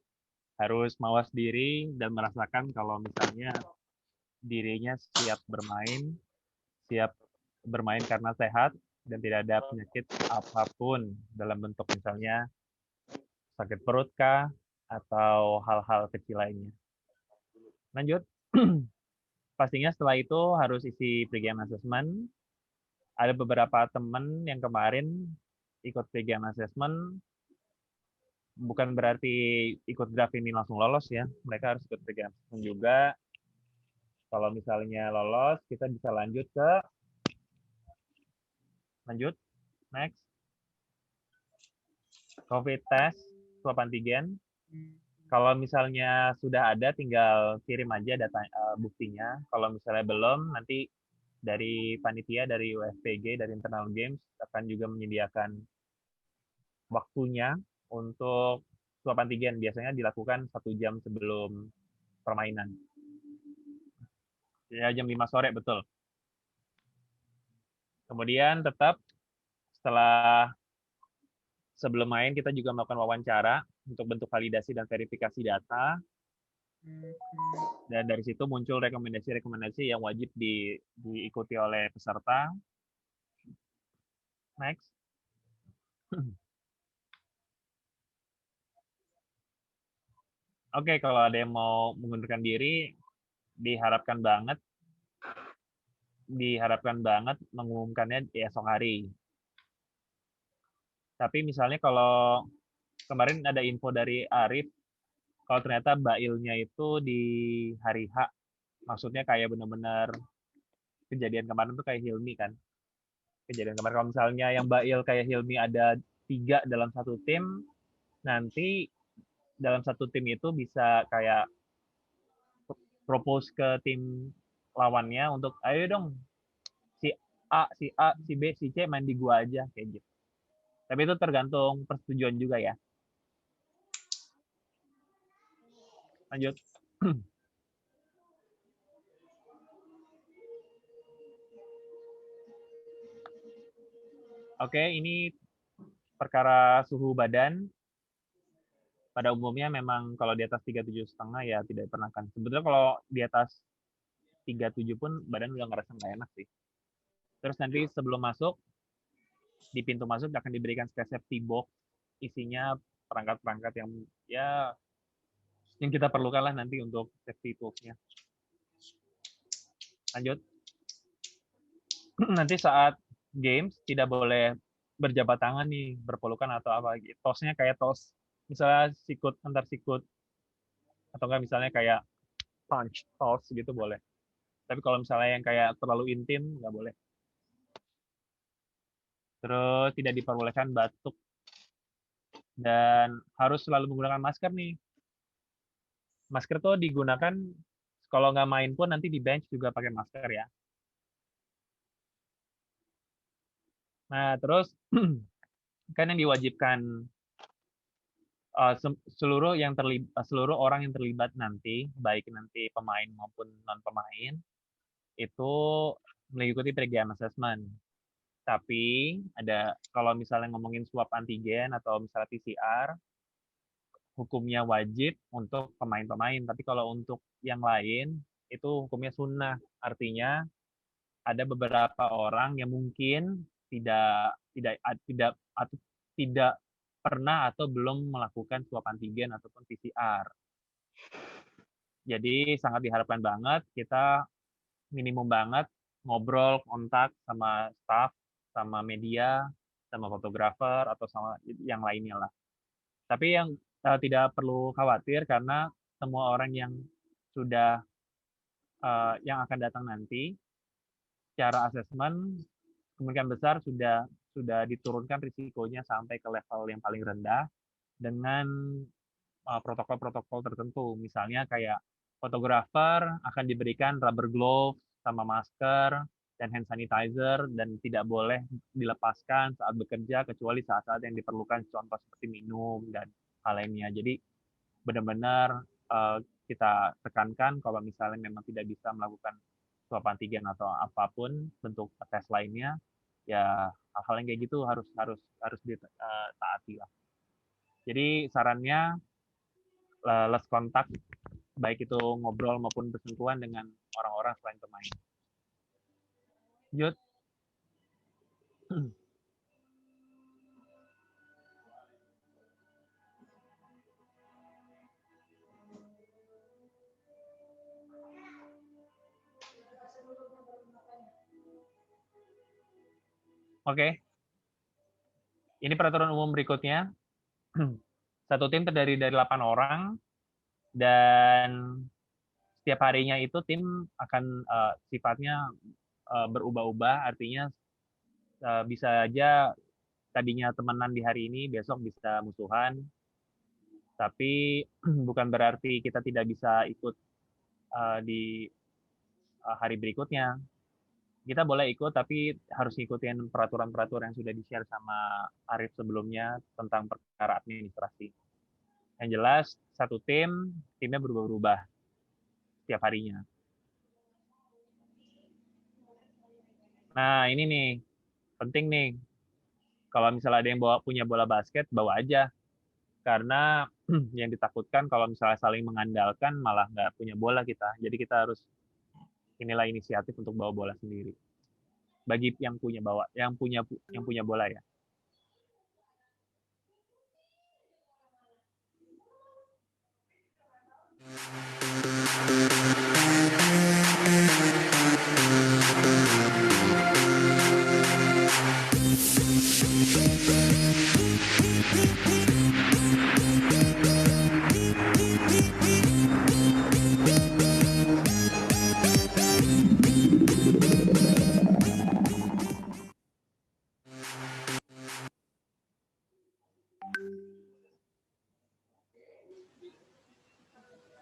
harus mawas diri dan merasakan kalau misalnya dirinya siap bermain karena sehat dan tidak ada penyakit apapun dalam bentuk misalnya sakit perut kah atau hal-hal kecil lainnya. Lanjut. Pastinya setelah itu harus isi pre-game assessment. Ada beberapa teman yang kemarin ikut pre-game assessment, bukan berarti ikut draft ini langsung lolos ya. Mereka harus ikut pre-game assessment juga. Kalau misalnya lolos, kita bisa lanjut, next. COVID test, swab antigen. Kalau misalnya sudah ada, tinggal kirim aja data buktinya. Kalau misalnya belum, nanti dari panitia, dari UFPG, dari Internal Games akan juga menyediakan waktunya untuk swab antigen. Biasanya dilakukan 1 jam sebelum permainan. Ya, jam 5 sore, betul. Kemudian tetap setelah sebelum main kita juga melakukan wawancara untuk bentuk validasi dan verifikasi data. Dan dari situ muncul rekomendasi-rekomendasi yang wajib diikuti oleh peserta. Next. Oke, kalau ada yang mau mengundurkan diri, diharapkan banget mengumumkannya di esok hari. Tapi misalnya kalau kemarin ada info dari Arif, kalau ternyata bailnya itu di hari H, maksudnya kayak benar-benar kejadian kemarin tuh kayak Hilmi kan. Kejadian kemarin kalau misalnya yang bail kayak Hilmi ada 3 dalam satu tim, nanti dalam satu tim itu bisa kayak propose ke tim lawannya untuk ayo dong si A, si B, si C main di gua aja kayak gitu. Tapi itu tergantung persetujuan juga ya. Lanjut. Oke, ini perkara suhu badan. Pada umumnya memang kalau di atas 37,5 ya tidak diperkenankan. Sebetulnya kalau di atas 37 pun badan udah ngerasa nggak enak sih. Terus nanti sebelum masuk, di pintu masuk akan diberikan safety box, isinya perangkat-perangkat yang kita perlukan lah nanti untuk safety tools-nya. Lanjut. Nanti saat games tidak boleh berjabat tangan nih, berpelukan atau apa gitu. Toss-nya kayak toss, misalnya sikut antar sikut, atau enggak misalnya kayak punch toss gitu boleh. Tapi kalau misalnya yang kayak terlalu intim nggak boleh. Terus tidak diperbolehkan batuk dan harus selalu menggunakan masker nih. Masker tuh digunakan kalau nggak main pun nanti di bench juga pakai masker ya. Nah terus kan yang diwajibkan seluruh orang yang terlibat nanti, baik nanti pemain maupun non pemain, itu mengikuti pre-game assessment. Tapi ada kalau misalnya ngomongin swab antigen atau misalnya PCR, hukumnya wajib untuk pemain-pemain. Tapi kalau untuk yang lain itu hukumnya sunnah. Artinya ada beberapa orang yang mungkin tidak pernah atau belum melakukan swab antigen ataupun PCR. Jadi sangat diharapkan banget kita minimum banget ngobrol, kontak sama staff, sama media, sama fotografer atau sama yang lainnya lah. Tapi yang tidak perlu khawatir karena semua orang yang sudah yang akan datang nanti secara asesmen kemungkinan besar sudah diturunkan risikonya sampai ke level yang paling rendah dengan protokol-protokol tertentu. Misalnya kayak fotografer akan diberikan rubber glove sama masker dan hand sanitizer dan tidak boleh dilepaskan saat bekerja kecuali saat-saat yang diperlukan, contoh seperti minum dan hal lainnya. Jadi benar-benar kita tekankan kalau misalnya memang tidak bisa melakukan swab antigen atau apapun bentuk tes lainnya, ya hal-hal yang kayak gitu harus ditaati lah. Jadi sarannya less kontak, baik itu ngobrol maupun bersentuhan dengan orang-orang selain pemain. Lanjut. Oke. Ini peraturan umum berikutnya. Satu tim terdiri dari 8 orang dan setiap harinya itu tim akan sifatnya berubah-ubah, artinya bisa aja tadinya temenan di hari ini, besok bisa musuhan. Tapi bukan berarti kita tidak bisa ikut di hari berikutnya. Kita boleh ikut, tapi harus ngikutin peraturan-peraturan yang sudah di-share sama Arif sebelumnya tentang perkara administrasi. Yang jelas, satu timnya berubah-ubah setiap harinya. Nah, ini nih, penting nih. Kalau misalnya ada yang punya bola basket, bawa aja. Karena yang ditakutkan kalau misalnya saling mengandalkan malah nggak punya bola kita. Jadi kita harus inilah inisiatif untuk bawa bola sendiri. Bagi yang punya bola ya.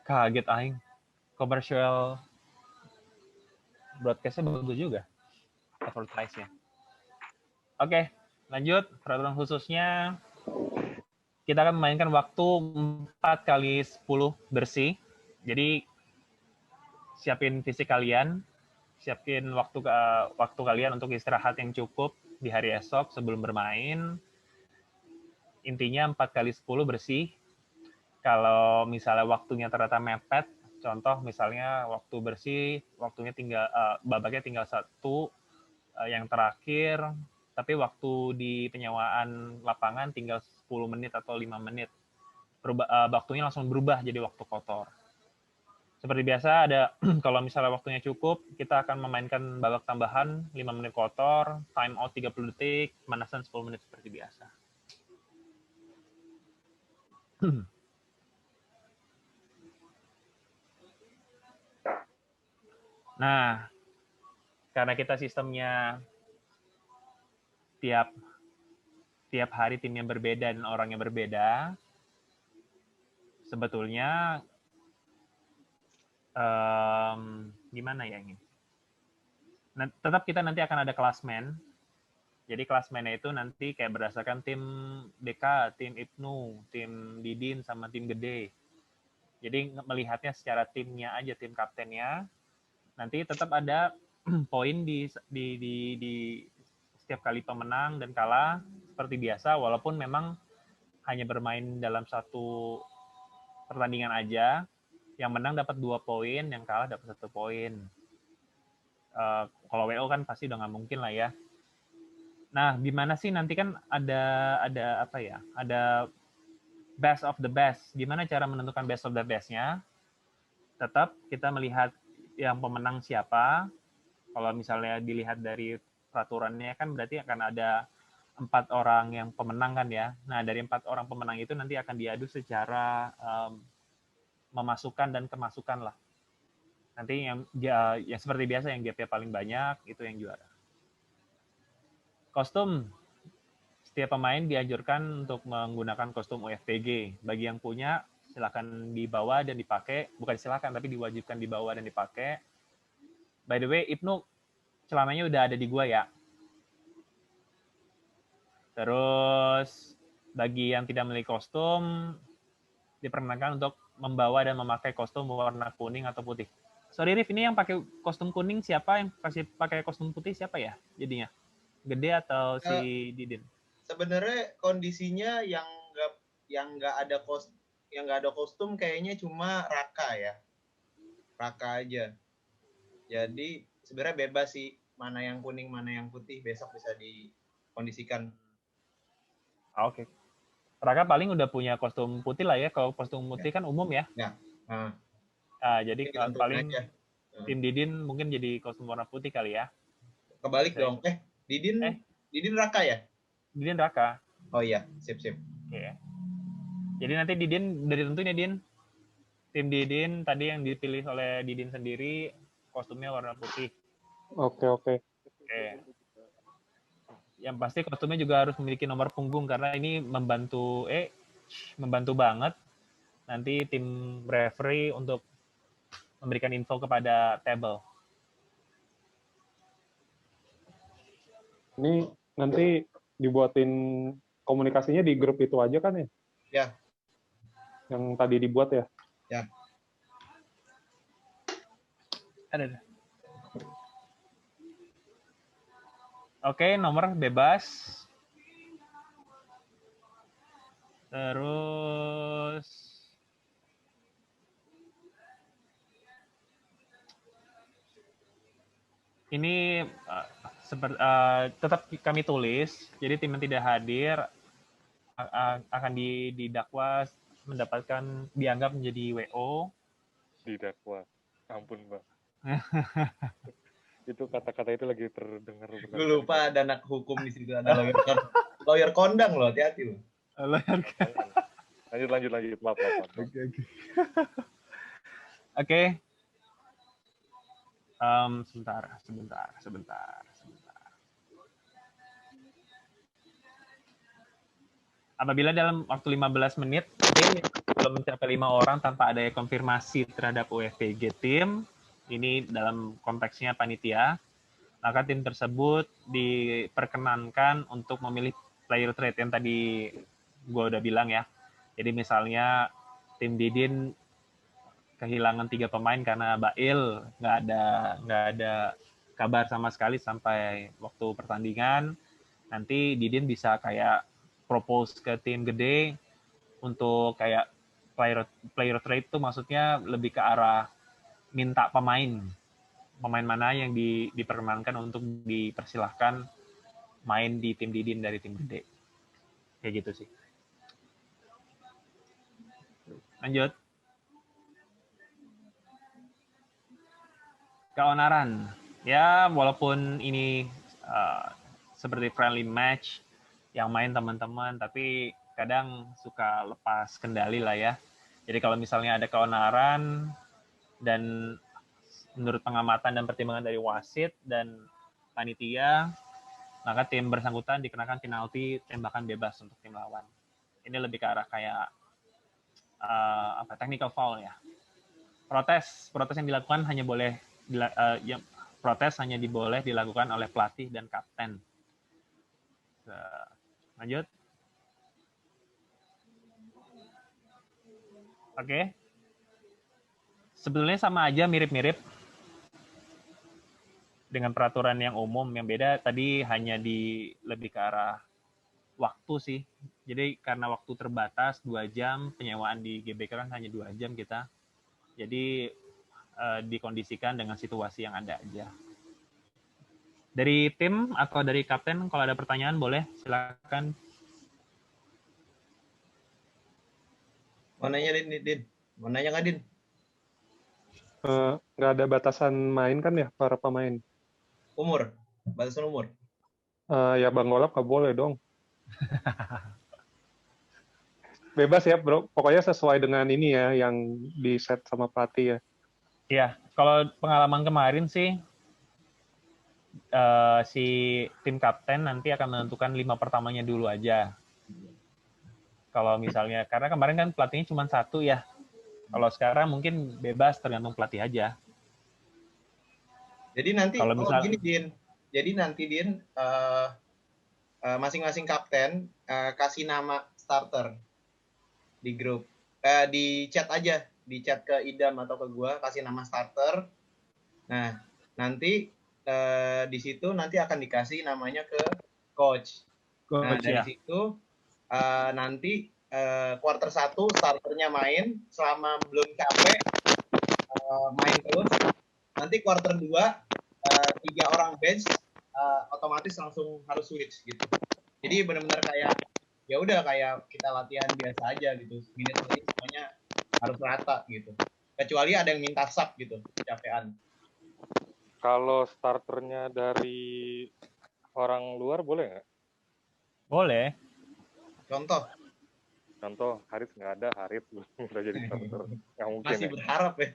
Kaget aing. Commercial broadcast-nya bagus juga. Advertise-nya. Oke, lanjut. Peraturan khususnya kita akan memainkan waktu 4 kali 10 bersih. Jadi siapin fisik kalian, siapin waktu kalian untuk istirahat yang cukup di hari esok sebelum bermain. Intinya 4 kali 10 bersih. Kalau misalnya waktunya ternyata mepet, contoh misalnya waktu bersih, waktunya tinggal babaknya tinggal 1 yang terakhir, tapi waktu di penyewaan lapangan tinggal 10 menit atau 5 menit. Waktunya langsung berubah jadi waktu kotor. Seperti biasa ada kalau misalnya waktunya cukup, kita akan memainkan babak tambahan 5 menit kotor, time out 30 detik, pemanasan 10 menit seperti biasa. Nah, karena kita sistemnya tiap hari timnya berbeda dan orangnya berbeda, sebetulnya gimana ya ini? Nah, tetap kita nanti akan ada klasmen. Jadi klasmennya itu nanti kayak berdasarkan tim DK, tim Ibnu, tim Didin, sama tim Gede. Jadi melihatnya secara timnya aja, tim kaptennya. Nanti tetap ada poin di setiap kali pemenang dan kalah seperti biasa, walaupun memang hanya bermain dalam satu pertandingan aja. Yang menang dapat 2 poin, yang kalah dapat 1 poin. Kalau WO kan pasti udah nggak mungkin lah ya. Nah, gimana sih nanti kan ada apa ya? Ada best of the best. Gimana cara menentukan best of the best-nya? Tetap kita melihat yang pemenang siapa. Kalau misalnya dilihat dari peraturannya kan berarti akan ada 4 orang yang pemenang kan ya. Nah, dari 4 orang pemenang itu nanti akan diadu secara memasukkan dan kemasukan lah. Nanti yang seperti biasa yang gap-nya paling banyak itu yang juara. Kostum. Setiap pemain dianjurkan untuk menggunakan kostum UFPG. Bagi yang punya, silakan dibawa dan dipakai. Bukan silakan, tapi diwajibkan dibawa dan dipakai. By the way, Ibnu, celananya udah ada di gua ya. Terus, bagi yang tidak memiliki kostum, diperkenankan untuk membawa dan memakai kostum warna kuning atau putih. Sorry, Rif, ini yang pakai kostum kuning siapa? Yang kasih pakai kostum putih siapa ya jadinya? Gede atau si Didin? Sebenarnya kondisinya yang nggak ada kostum kayaknya cuma Raka ya. Raka aja. Jadi sebenarnya bebas sih mana yang kuning mana yang putih, besok bisa dikondisikan. Oke. Raka paling udah punya kostum putih lah ya. Kalau kostum putih kan umum ya. Ya. Jadi paling aja. Tim Didin mungkin jadi kostum warna putih kali ya. Kebalik dong. Didin Raka ya? Didin Raka. Oh iya, sip. Oke. Jadi nanti Didin dari tentunya Din. Tim Didin tadi yang dipilih oleh Didin sendiri kostumnya warna putih. Oke. Yang pasti kostumnya juga harus memiliki nomor punggung karena ini membantu banget nanti tim referee untuk memberikan info kepada table. Ini nanti dibuatin komunikasinya di grup itu aja kan ya? Ya. Yang tadi dibuat ya? Ya. Ada. Oke, nomor bebas. Terus ini tetap kami tulis. Jadi tim yang tidak hadir akan didakwa mendapatkan dianggap menjadi WO. Didakwa. Ampun, Bang. Itu kata-kata itu lagi terdengar benar. Gue lupa ada anak hukum di situ, ada lawyer kondang loh, hati-hati loh. Lanjut. Maaf. Oke. Sebentar. Apabila dalam waktu 15 menit tim belum mencapai 5 orang tanpa ada konfirmasi terhadap UFPG tim, ini dalam konteksnya panitia, maka tim tersebut diperkenankan untuk memilih player trade yang tadi gue udah bilang ya. Jadi misalnya tim Didin kehilangan 3 pemain karena Bail nggak ada kabar sama sekali sampai waktu pertandingan. Nanti Didin bisa kayak propose ke tim gede untuk kayak player trade itu maksudnya lebih ke arah minta pemain mana yang diperkenankan untuk dipersilahkan main di tim Didin dari tim gede. Kayak gitu sih. Lanjut. Keonaran. Ya, walaupun ini seperti friendly match yang main teman-teman, tapi kadang suka lepas kendali lah ya. Jadi kalau misalnya ada keonaran dan menurut pengamatan dan pertimbangan dari wasit dan panitia, maka tim bersangkutan dikenakan penalti tembakan bebas untuk tim lawan. Ini lebih ke arah kayak technical foul ya. Protes yang dilakukan hanya boleh boleh dilakukan oleh pelatih dan kapten. Lanjut. Oke. Sebetulnya sama aja, mirip-mirip dengan peraturan yang umum. Yang beda tadi hanya lebih ke arah waktu sih. Jadi karena waktu terbatas 2 jam, penyewaan di GBK kan hanya 2 jam kita. Jadi dikondisikan dengan situasi yang ada aja. Dari tim atau dari kapten, kalau ada pertanyaan boleh, silakan. Mau nanya, Din? Mau nanya nggak, Din? Nggak ada batasan main kan ya, para pemain? Umur? Batasan umur? Ya Bang Golap nggak boleh dong. Bebas ya, bro. Pokoknya sesuai dengan ini ya, yang di set sama pelatih ya. Iya, kalau pengalaman kemarin sih, si tim kapten nanti akan menentukan 5 pertamanya dulu aja. Kalau misalnya, karena kemarin kan pelatihnya cuma 1 ya. Kalau sekarang mungkin bebas, tergantung pelatih aja. Jadi nanti, kalau gini Din. Jadi nanti Din, masing-masing kapten kasih nama starter di grup. Di chat aja. Di chat ke Idam atau ke gua, kasih nama starter. Nah, nanti di situ nanti akan dikasih namanya ke coach. Nah, dari situ nanti quarter 1 starternya main, selama belum capek main terus. Nanti quarter 2 3 orang bench otomatis langsung harus switch gitu. Jadi benar-benar kayak ya udah kayak kita latihan biasa aja gitu. Minute semuanya harus rata gitu. Kecuali ada yang minta sub gitu, kecapean. Kalau starternya dari orang luar boleh nggak? Boleh. Contoh, Haris nggak ada, Haris udah jadi starter. Nggak mungkin. Masih berharap ya.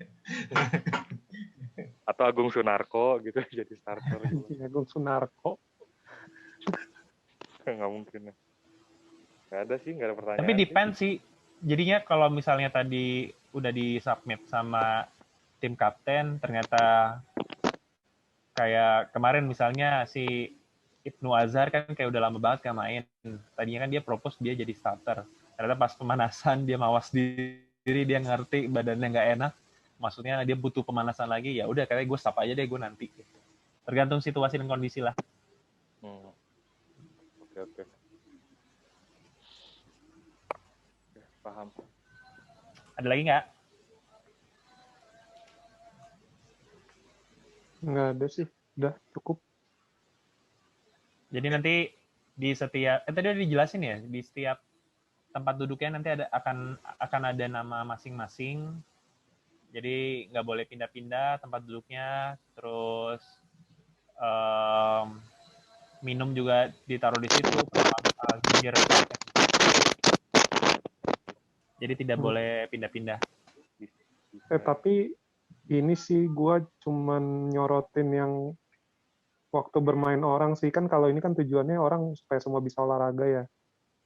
Atau Agung Sunarko gitu jadi starter. Gitu. Agung Sunarko. Nggak mungkin ya. Nggak ada sih, nggak ada pertanyaan. Tapi depend sih. Jadinya kalau misalnya tadi udah di-submit sama tim kapten, ternyata kayak kemarin misalnya si Ibnu Azhar kan kayak udah lama banget gak main. Tadinya kan dia propose dia jadi starter. Ternyata pas pemanasan dia mawas diri, dia ngerti badannya nggak enak. Maksudnya dia butuh pemanasan lagi, ya udah kayak gue stop aja deh, gue nanti. Tergantung situasi dan kondisi lah. Oke. Paham. Ada lagi nggak? Nggak ada sih, udah cukup. Jadi nanti di setiap tadi udah dijelasin ya, di setiap tempat duduknya nanti akan ada nama masing-masing. Jadi nggak boleh pindah-pindah tempat duduknya. Terus minum juga ditaruh di situ. Ginger. Jadi tidak boleh pindah-pindah. Tapi ini sih gue cuman nyorotin yang waktu bermain orang sih, kan kalau ini kan tujuannya orang supaya semua bisa olahraga ya.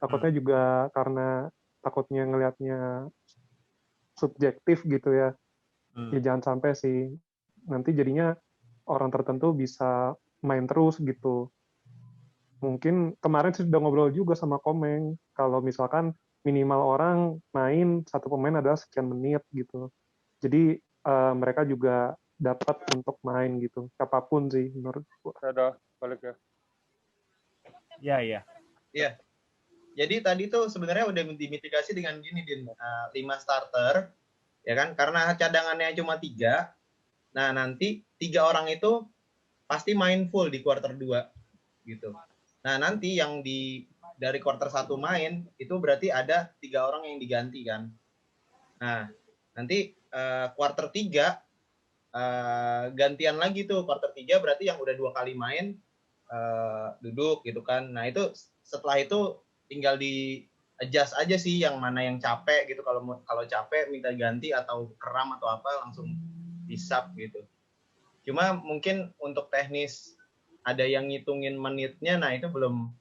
Takutnya juga karena takutnya ngelihatnya subjektif gitu ya. Ya jangan sampai sih. Nanti jadinya orang tertentu bisa main terus gitu. Mungkin kemarin sih udah ngobrol juga sama Komeng, kalau misalkan minimal orang main satu pemain adalah sekian menit gitu. Jadi mereka juga dapat untuk main gitu, siapapun sih menurut gua. Udah balik ya. Iya. Iya. Jadi tadi tuh sebenarnya udah dimitigasi dengan gini, Din. 5 starter, ya kan? Karena cadangannya cuma 3. Nah, nanti 3 orang itu pasti main full di quarter 2 gitu. Nah, nanti yang dari quarter 1 main itu berarti ada 3 orang yang diganti kan. Nah, nanti quarter 3 gantian lagi tuh. Quarter 3 berarti yang udah 2 kali main duduk gitu kan. Nah, itu setelah itu tinggal di adjust aja sih yang mana yang capek gitu. Kalau capek minta ganti atau kram atau apa langsung di-sub gitu. Cuma mungkin untuk teknis ada yang ngitungin menitnya, nah itu belum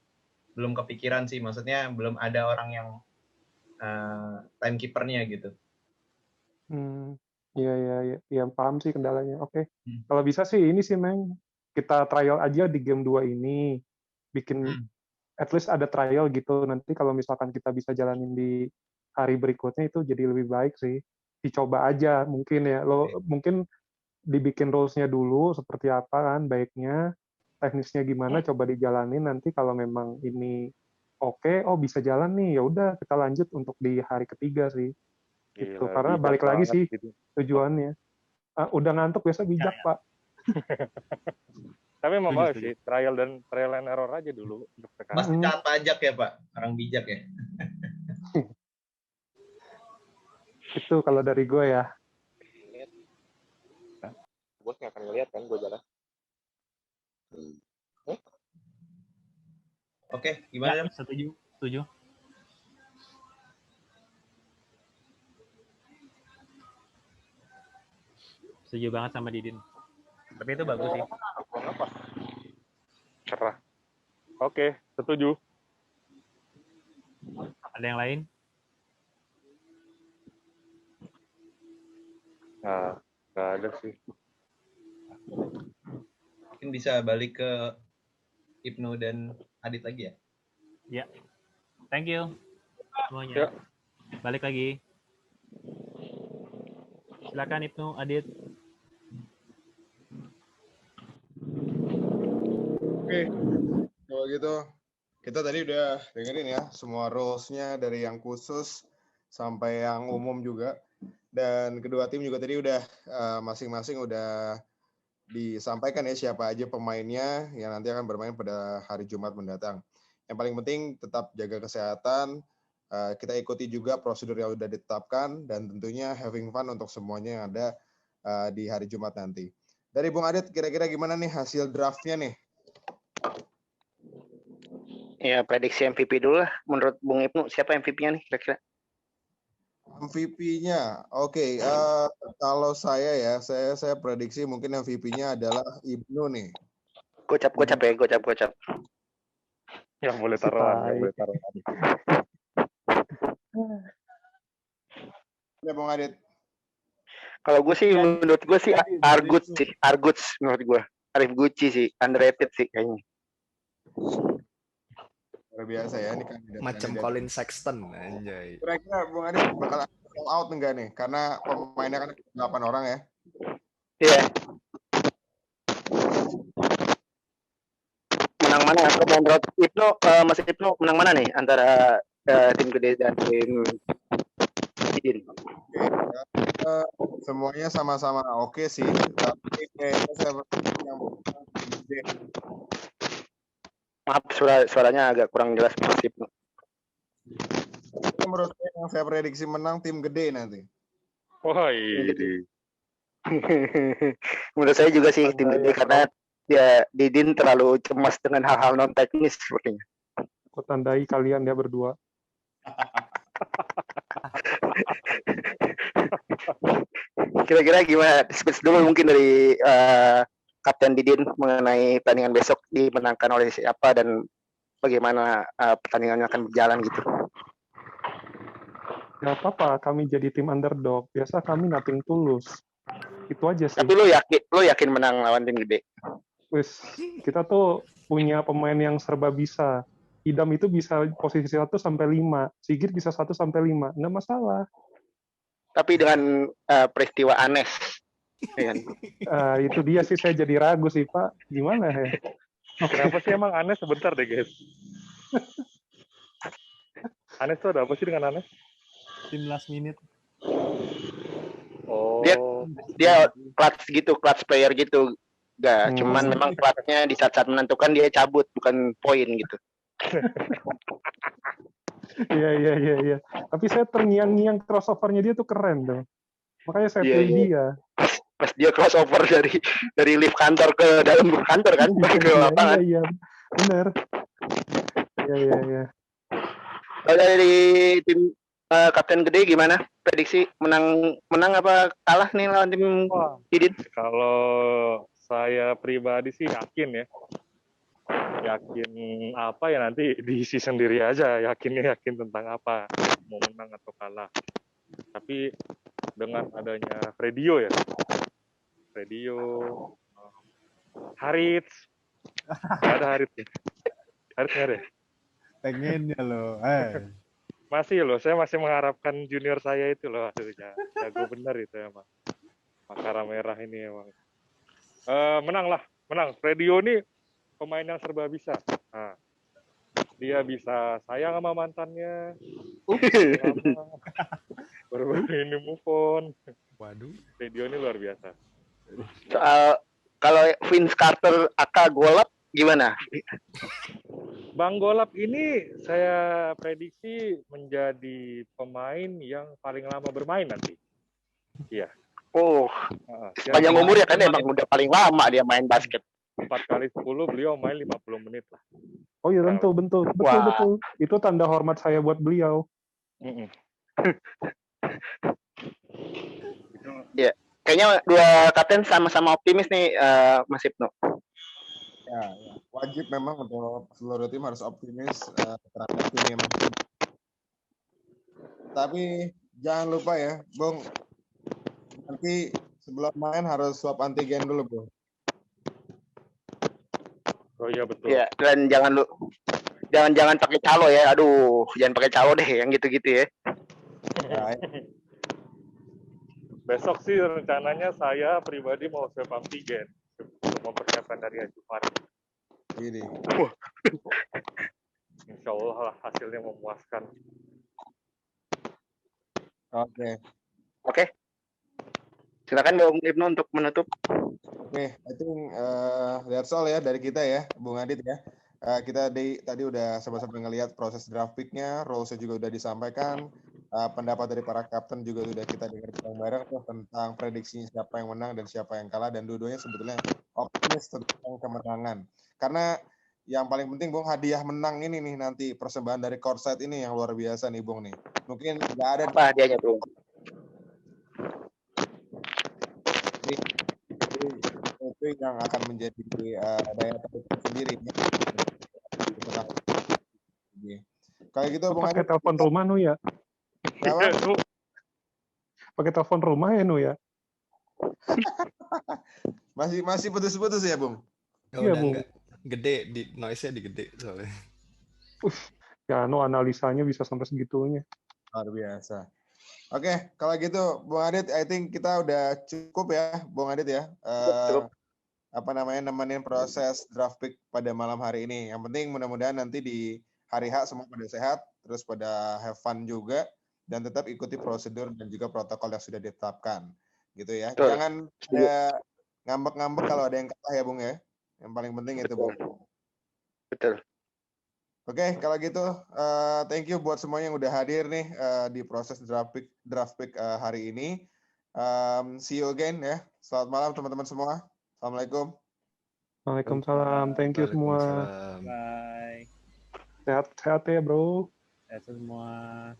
kepikiran sih. Maksudnya belum ada orang yang timekeeper-nya gitu. Iya, paham sih kendalanya. Oke. Kalau bisa sih ini sih, Meng. Kita trial aja di game 2 ini. Bikin at least ada trial gitu. Nanti kalau misalkan kita bisa jalanin di hari berikutnya itu jadi lebih baik sih. Dicoba aja mungkin ya. Mungkin dibikin rules-nya dulu seperti apa kan baiknya. Teknisnya gimana coba dijalanin, nanti kalau memang ini oke, bisa jalan nih, ya udah kita lanjut untuk di hari ketiga sih. Gitu. Gila, Karena bijak balik lagi banget sih gitu. tujuannya. Udah ngantuk biasa bijak, Pak. Tapi memang bagus Setuju. sih, trial and error aja dulu untuk sekarang. Mas pecat pajak ya, Pak? Orang bijak ya. Itu kalau dari gue ya. Bos nggak akan ngeliat kan gue jalan. Oke, gimana? Ya, setuju. Setuju banget sama Didin. Tapi itu bagus sih. Cerah. Oke, setuju. Ada yang lain? Nah, nggak ada sih. Mungkin bisa balik ke Ibnu dan Adit lagi ya? Ya. Thank you semuanya. Ya. Balik lagi. Silakan Ibnu, Adit. Oke, kalau gitu kita tadi udah dengerin ya semua rules-nya dari yang khusus sampai yang umum juga. Dan kedua tim juga tadi udah masing-masing udah disampaikan ya siapa aja pemainnya yang nanti akan bermain pada hari Jumat mendatang. Yang paling penting tetap jaga kesehatan, kita ikuti juga prosedur yang udah ditetapkan, dan tentunya having fun untuk semuanya yang ada di hari Jumat nanti. Dari Bung Adit, kira-kira gimana nih hasil draftnya nih? Ya, prediksi MVP dulu lah. Menurut Bung Ibnu, siapa MVP-nya nih kira-kira? MVP-nya, oke. Kalau saya prediksi mungkin MVP-nya adalah Ibnu nih. Gocap. Yang boleh taruhan. Ya, Bung Adit. Kalau gue sih, menurut gue sih Arguts menurut gue. Arif Gucci sih, underrated sih kayaknya. Luar biasa ya ini kandidat. Macam Colin Sexton, anjay. Kira-kira Bung Adit bakal all out enggak nih? Karena pemainnya kan 8 orang ya. Iya. Menang mana? Menurut Ibnu, Mas Ibnu menang mana nih antara tim gede dan tim Din? Semuanya sama-sama oke sih, tapi kayaknya saya yang gede. Maaf, suaranya agak kurang jelas Mas Ibnu. Menurut saya yang saya prediksi menang tim gede nanti. Wah, ini. Menurut saya juga sih tim gede karena ya Didin terlalu cemas dengan hal-hal non teknis sepertinya. Aku tandai kalian ya berdua. Kira-kira gimana? Speech dulu mungkin dari Kapten Didin mengenai pertandingan besok dimenangkan oleh siapa dan bagaimana pertandingannya akan berjalan gitu. Gak apa-apa, kami jadi tim underdog. Biasa kami nothing tulus. Itu aja sih. Tapi lo yakin menang lawan tim gede? Wis, kita tuh punya pemain yang serba bisa. Idam itu bisa posisi 1 sampai 5. Sigit bisa 1 sampai 5. Nggak masalah. Tapi dengan peristiwa Anes. Ya kan? Itu dia sih saya jadi ragu sih, Pak. Gimana ya? Kenapa sih emang Anes? Sebentar deh, guys. Anes tuh ada apa sih dengan Anes? Tim last minute. Oh. Dia clutch player gitu. Gak, cuman memang clutchnya di saat-saat menentukan dia cabut, bukan poin gitu. Iya. Tapi saya terngiang-ngiang crossover-nya dia tuh keren tuh. Makanya saya pilih dia. Pas dia crossover dari lift kantor ke dalam kantor kan, ke lapangan. Iya, benar. Iya. Kalau dari tim Kapten Gede gimana? Prediksi menang apa kalah nih lawan tim Didin? Kalau saya pribadi sih yakin ya. Yakin apa ya nanti diisi sendiri aja. Yakin tentang apa. Mau menang atau kalah. Tapi dengan adanya Fredio ya. Harits. Gak ada Harits ya. Harits nggak ada. Pengen ya lo. Masih loh, saya masih mengharapkan junior saya itu loh. Aduh, jago bener itu emang. Makara merah ini emang. Menang. Fredio ini pemain yang serba bisa. Nah, dia bisa sayang sama mantannya. Baru ini move on. Waduh. Fredio ini luar biasa. Soal kalau Vince Carter aka Golap gimana? Bang Golap ini saya prediksi menjadi pemain yang paling lama bermain nanti. Iya. Oh, sepanjang umur ya kan emang udah paling lama dia main basket. 4 kali 10 beliau main 50 menit lah. Oh iya, betul. Itu tanda hormat saya buat beliau. Ya, kayaknya dua kapten sama-sama optimis nih, Mas Ibnu. Ya, wajib memang untuk seluruh tim harus optimis terhadap tim yang masih. Tapi jangan lupa ya, Bung. Nanti sebelum main harus swab antigen dulu, Bung. Oh iya betul. Ya, dan jangan pakai calo ya. Aduh, jangan pakai calo deh yang gitu-gitu ya. Besok sih rencananya saya pribadi mau swab antigen untuk mempersiapkan dari Jumar. Ini. Insya Allah lah hasilnya memuaskan. Oke. Silakan Bung Ibnu untuk menutup. Oke, I think that's all ya dari kita ya, Bung Adit ya. Kita tadi udah sama-sama ngelihat proses draft pick-nya, rules-nya juga udah disampaikan, pendapat dari para kapten juga udah kita dengar bareng-bareng tuh tentang prediksinya siapa yang menang dan siapa yang kalah, dan dua-duanya sebetulnya optimis tentang kemenangan. Karena yang paling penting Bung, hadiah menang ini nih nanti persembahan dari Courtside ini yang luar biasa nih Bung nih. Mungkin nggak ada apa hadiahnya Bung? Itu yang akan menjadi daya tarik sendiri. Kayak gitu Bung Pakai telepon rumah Nu ya? Pakai telepon rumah ya Nu ya? masih putus-putus ya Bung? Iya Bung. Gede di noise-nya digede soalnya. Ya Nu analisanya bisa sampai segitunya. Luar biasa. Oke, kalau gitu Bung Adit, I think kita udah cukup ya, Bung Adit ya. Nemenin proses draft pick pada malam hari ini. Yang penting mudah-mudahan nanti di hari H semua pada sehat, terus pada have fun juga. dan tetap ikuti prosedur dan juga protokol yang sudah ditetapkan. Gitu ya. Betul. Jangan ada ngambek-ngambek kalau ada yang kalah ya, Bung ya. Yang paling penting itu, Bung. Betul. Oke, kalau gitu thank you buat semuanya yang udah hadir nih di proses draft pick hari ini. See you again ya. Selamat malam teman-teman semua. Assalamualaikum. Waalaikumsalam. Thank you semua. Waalaikumsalam. Bye. Sehat-sehat ya, bro. Sehat semua.